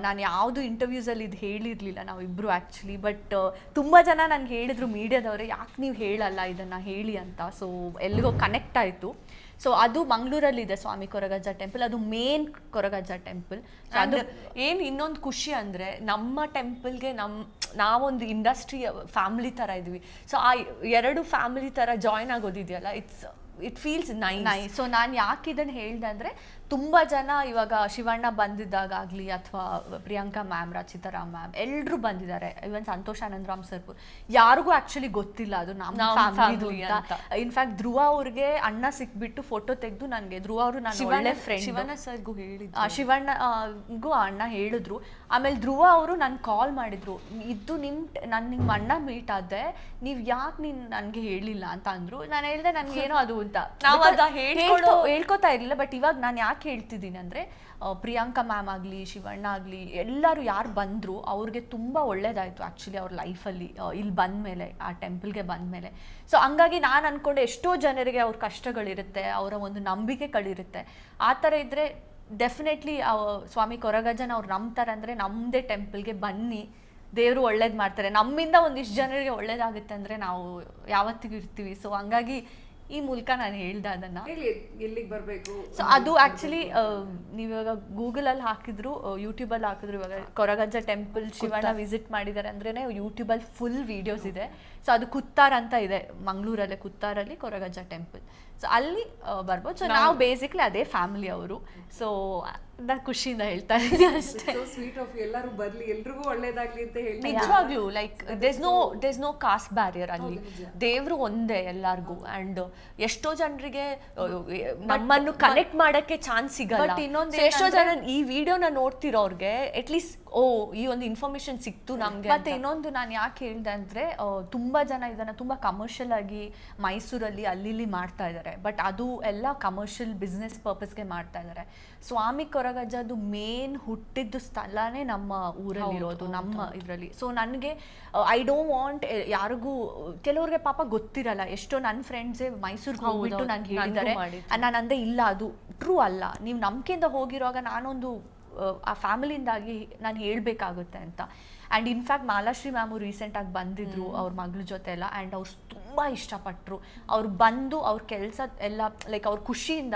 Speaker 3: ನಾನು ಯಾವುದು ಇಂಟರ್ವ್ಯೂಸಲ್ಲಿ ಇದು ಹೇಳಿರಲಿಲ್ಲ ನಾವಿಬ್ಬರು ಆ್ಯಕ್ಚುಲಿ. ಬಟ್ ತುಂಬ ಜನ ನನಗೆ ಹೇಳಿದ್ರು ಮೀಡಿಯಾದವರೇ, ಯಾಕೆ ನೀವು ಹೇಳಲ್ಲ ಇದನ್ನು ಹೇಳಿ ಅಂತ. ಸೊ ಎಲ್ಲಿಗೋ ಕನೆಕ್ಟ್ ಆಯಿತು. ಸೊ ಅದು ಮಂಗಳೂರಲ್ಲಿದೆ ಸ್ವಾಮಿ ಕೊರಗಜ್ಜ ಟೆಂಪಲ್, ಅದು ಮೇನ್ ಕೊರಗಜ್ಜ ಟೆಂಪಲ್.
Speaker 1: ಅದು ಏನು ಇನ್ನೊಂದು ಖುಷಿ ಅಂದರೆ ನಮ್ಮ ಟೆಂಪಲ್ಗೆ ನಾವೊಂದು ಇಂಡಸ್ಟ್ರಿ ಫ್ಯಾಮಿಲಿ ಥರ ಇದ್ವಿ. ಸೊ ಆ ಎರಡು ಫ್ಯಾಮಿಲಿ ಥರ ಜಾಯ್ನ್ ಆಗೋದಿದೆಯಲ್ಲ, ಇಟ್ ಫೀಲ್ಸ್ ನೈಸ್.
Speaker 3: ಸೊ ನಾನು ಯಾಕೆ ಇದನ್ನು ಹೇಳ್ದೆ ಅಂದರೆ, ತುಂಬ ಜನ ಇವಾಗ ಶಿವಣ್ಣ ಬಂದಿದ್ದಾಗಲಿ ಅಥವಾ ಪ್ರಿಯಾಂಕಾ ಮ್ಯಾಮ್, ರಚಿತಾರಾಮ್ ಮ್ಯಾಮ್ ಎಲ್ಲರೂ ಬಂದಿದ್ದಾರೆ, ಇವನ್ ಸಂತೋಷ್ ಆನಂದರಾಮ್ ಸರ್, ಯಾರಿಗೂ ಆ್ಯಕ್ಚುಲಿ ಗೊತ್ತಿಲ್ಲ ಅದು ನಮ್ಮ ಫ್ಯಾಮಿಲಿ ಅಂತ. ಇನ್ಫ್ಯಾಕ್ಟ್ ಧ್ರುವ ಅವ್ರಿಗೆ ಅಣ್ಣ ಸಿಕ್ಬಿಟ್ಟು ಫೋಟೋ ತೆಗೆದು ನನಗೆ, ಧ್ರುವ ಅವರು ನಾನು ಒಳ್ಳೆ ಫ್ರೆಂಡ್,
Speaker 1: ಶಿವಣ್ಣ ಸರ್ಗೂ ಹೇಳಿದ್ರು,
Speaker 3: ಶಿವಣ್ಣಗೂ ಅಣ್ಣ ಹೇಳಿದ್ರು. ಆಮೇಲೆ ಧ್ರುವ ಅವರು ನಾನು ಕಾಲ್ ಮಾಡಿದ್ರು, ಇದು ನಾನು ನಿಮ್ಮ ಅಣ್ಣ ಮೀಟ್ ಆದೆ, ನೀವು ಯಾಕೆ ನೀನು ನನಗೆ ಹೇಳಿಲ್ಲ ಅಂತ ಅಂದರು. ನಾನು ಹೇಳಿದೆ ನನಗೇನೋ ಅದು ಅಂತ ಹೇಳ್ಕೊತಾ ಇರಲಿಲ್ಲ. ಬಟ್ ಇವಾಗ ನಾನು ಯಾಕೆ ಹೇಳ್ತಿದ್ದೀನಿ ಅಂದರೆ, ಪ್ರಿಯಾಂಕಾ ಮ್ಯಾಮ್ ಆಗಲಿ ಶಿವಣ್ಣ ಆಗಲಿ ಎಲ್ಲರೂ ಯಾರು ಬಂದರು ಅವ್ರಿಗೆ ತುಂಬ ಒಳ್ಳೇದಾಯಿತು ಆ್ಯಕ್ಚುಲಿ ಅವ್ರ ಲೈಫಲ್ಲಿ ಇಲ್ಲಿ ಬಂದಮೇಲೆ, ಆ ಟೆಂಪಲ್ಗೆ ಬಂದಮೇಲೆ. ಸೊ ಹಂಗಾಗಿ ನಾನು ಅಂದ್ಕೊಂಡೆ ಎಷ್ಟೋ ಜನರಿಗೆ ಅವ್ರ ಕಷ್ಟಗಳಿರುತ್ತೆ, ಅವರ ಒಂದು ನಂಬಿಕೆಗಳಿರುತ್ತೆ. ಆ ಥರ ಇದ್ದರೆ ಡೆಫಿನೆಟ್ಲಿ ಸ್ವಾಮಿ ಕೊರಗಜ್ಜನ ಅವ್ರು ನಂಬ್ತಾರೆ ಅಂದರೆ ನಮ್ಮದೇ ಟೆಂಪಲ್ಗೆ ಬನ್ನಿ, ದೇವರು ಒಳ್ಳೇದು ಮಾಡ್ತಾರೆ, ನಮ್ಮಿಂದ ಒಂದಿಷ್ಟು ಜನರಿಗೆ ಒಳ್ಳೇದಾಗುತ್ತೆ ಅಂದರೆ ನಾವು ಯಾವತ್ತಿಗೂ ಇರ್ತೀವಿ. ಸೊ ಹಂಗಾಗಿ ಈ ಮೂಲಕ ನಾನು ಹೇಳ್ದೆ ಅದನ್ನು.
Speaker 4: ಎಲ್ಲಿಗೆ ಬರಬೇಕು.
Speaker 3: ಸೊ ಅದು ಆ್ಯಕ್ಚುಲಿ ನೀವಿವಾಗ ಗೂಗಲಲ್ಲಿ ಹಾಕಿದ್ರು, ಯೂಟ್ಯೂಬಲ್ಲಿ ಹಾಕಿದ್ರು, ಇವಾಗ ಕೊರಗಜ್ಜ ಟೆಂಪಲ್ ಶಿವಣ್ಣ ವಿಸಿಟ್ ಮಾಡಿದ್ದಾರೆ ಅಂದ್ರೇ ಯೂಟ್ಯೂಬಲ್ಲಿ ಫುಲ್ ವೀಡಿಯೋಸ್ ಇದೆ. ಸೊ ಅದು ಕುತ್ತಾರ್ ಅಂತ ಇದೆ ಮಂಗಳೂರಲ್ಲೇ, ಕುತ್ತಾರಲ್ಲಿ ಕೊರಗಜ್ಜ ಟೆಂಪಲ್. ಸೊ ಅಲ್ಲಿ ಬರ್ಬೋದು. ಸೊ ನಾವು ಬೇಸಿಕ್ಲಿ ಅದೇ ಫ್ಯಾಮಿಲಿ ಅವರು. ಸೊ ನಾನು ಖುಷಿಯಿಂದ ಹೇಳ್ತಾ ಇದ್ದೀನಿ ಅಷ್ಟೇ.
Speaker 4: ಸ್ವೀಟ್ ಆಫ್ ಎಲ್ಲರೂ ಬರ್ಲಿ, ಎಲ್ರಿಗೂ ಒಳ್ಳೇದಾಗ್ಲಿ ಅಂತ ಹೇಳಿ.
Speaker 1: ನಿಜವಾಗ್ಲೂ like there's no caste barrier ಅಲ್ಲಿ, ದೇವ್ರು ಒಂದೇ ಎಲ್ಲಾರ್ಗು. ಅಂಡ್ ಎಷ್ಟೋ ಜನರಿಗೆ ನಮ್ಮನ್ನು ಕನೆಕ್ಟ್ ಮಾಡಕ್ಕೆ ಚಾನ್ಸ್ ಸಿಗಲ್ಲ. ಎಷ್ಟೋ ಜನ ಈ ವಿಡಿಯೋನ ನೋಡ್ತಿರೋರ್ಗೆ ಅಟ್ಲೀಸ್ಟ್ ಈ ಒಂದು ಇನ್ಫಾರ್ಮೇಶನ್ ಸಿಕ್ತು ನಮ್ಗೆ.
Speaker 3: ಮತ್ತೆ ಇನ್ನೊಂದು ನಾನು ಯಾಕೆ ಹೇಳ್ದೆ ಅಂದ್ರೆ, ತುಂಬಾ ಜನ ಇದನ್ನ ತುಂಬಾ ಕಮರ್ಷಿಯಲ್ ಆಗಿ ಮೈಸೂರಲ್ಲಿ ಅಲ್ಲಿ ಮಾಡ್ತಾ ಇದ್ದಾರೆ. ಬಟ್ ಅದು ಎಲ್ಲ ಕಮರ್ಷಿಯಲ್ ಬಿಸ್ನೆಸ್ ಪರ್ಪಸ್ಗೆ ಮಾಡ್ತಾ ಇದ್ದಾರೆ. ಸ್ವಾಮಿ ಕೊರಗಜ್ಜದು ಮೇನ್ ಹುಟ್ಟಿದ್ದು ಸ್ಥಳನೇ ನಮ್ಮ ಊರಲ್ಲಿರೋದು, ನಮ್ಮ ಇದರಲ್ಲಿ. ಸೊ ನನಗೆ ಐ ಡೋಂಟ್ ವಾಂಟ್ ಯಾರಿಗೂ, ಕೆಲವ್ರಿಗೆ ಪಾಪ ಗೊತ್ತಿರಲ್ಲ. ಎಷ್ಟೋ ನನ್ನ ಫ್ರೆಂಡ್ಸೇ ಮೈಸೂರಿಗೆ ಹೋಗ್ಬಿಟ್ಟು ನಂಗೆ ಹೇಳಿದ್ದಾರೆ. ನಾನು ಅಂದೆ ಇಲ್ಲ ಅದು ಟ್ರೂ ಅಲ್ಲ, ನೀವು ನಂಬಿಕೆಯಿಂದ ಹೋಗಿರುವಾಗ ನಾನೊಂದು ಆ ಫ್ಯಾಮಿಲಿಯಿಂದಾಗಿ ನಾನು ಹೇಳಬೇಕಾಗುತ್ತೆ ಅಂತ. ಆ್ಯಂಡ್ ಇನ್ಫ್ಯಾಕ್ಟ್ ಮಾಲಾಶ್ರೀ ಮ್ಯಾಮು ರೀಸೆಂಟಾಗಿ ಬಂದಿದ್ರು ಅವ್ರ ಮಗಳ ಜೊತೆ ಎಲ್ಲ. ಆ್ಯಂಡ್ ಅವ್ರು ತುಂಬ ಇಷ್ಟಪಟ್ಟರು. ಅವ್ರು ಬಂದು ಅವ್ರ ಕೆಲಸ ಎಲ್ಲ ಲೈಕ್ ಅವ್ರ ಖುಷಿಯಿಂದ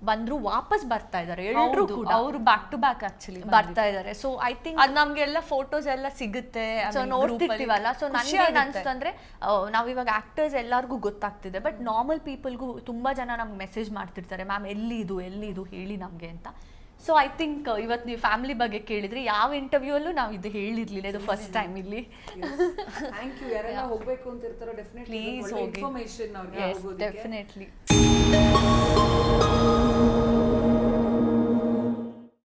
Speaker 3: ಬಂದರು, ವಾಪಸ್ ಬರ್ತಾ ಇದ್ದಾರೆ ಎಲ್ಲರೂ ಕೂಡ.
Speaker 1: ಅವರು ಬ್ಯಾಕ್ ಟು ಬ್ಯಾಕ್ ಆಕ್ಚುಲಿ
Speaker 3: ಬರ್ತಾ ಇದ್ದಾರೆ. ಸೊ ಐ ಥಿಂಕ್
Speaker 1: ಅದು ನಮಗೆಲ್ಲ ಫೋಟೋಸ್ ಎಲ್ಲ ಸಿಗುತ್ತೆ,
Speaker 3: ಸೊ ನೋಡ್ತಿರ್ತೀವಲ್ಲ. ಸೊ ನನಗೆ ಏನು ಅನಿಸ್ತು ಅಂದರೆ, ನಾವಿವಾಗ ಆ್ಯಕ್ಟರ್ಸ್ ಎಲ್ಲರಿಗೂ ಗೊತ್ತಾಗ್ತಿದೆ, ಬಟ್ ನಾರ್ಮಲ್ ಪೀಪಲ್ಗೂ ತುಂಬ ಜನ ನಮ್ಗೆ ಮೆಸೇಜ್ ಮಾಡ್ತಿರ್ತಾರೆ, ಮ್ಯಾಮ್ ಎಲ್ಲಿದು ಹೇಳಿ ನಮಗೆ ಅಂತ. ಸೊ ಐ ಥಿಂಕ್ ಇವತ್ತು ನೀವು ಫ್ಯಾಮಿಲಿ ಬಗ್ಗೆ ಕೇಳಿದ್ರಿ, ಯಾವ ಇಂಟರ್ವ್ಯೂಲ್ಲೂ ನಾವು ಇದು ಹೇಳಿರ್ಲಿಲ್ಲ, ಇದು ಫಸ್ಟ್ ಟೈಮ್ ಇಲ್ಲಿ.
Speaker 4: Thank you. ಯಾರೆಲ್ಲ ಹೋಗ್ಬೇಕು ಅಂತ ಇರ್ತಾರೋ ಡೆಫಿನೆಟ್ಲಿ
Speaker 1: ಪ್ಲೀಸ್ ಹೋಗಿ,
Speaker 4: ಇನ್ಫಾರ್ಮೇಶನ್ ಅವ್ರಿಗೆ
Speaker 3: ಡೆಫಿನೆಟ್ಲಿ.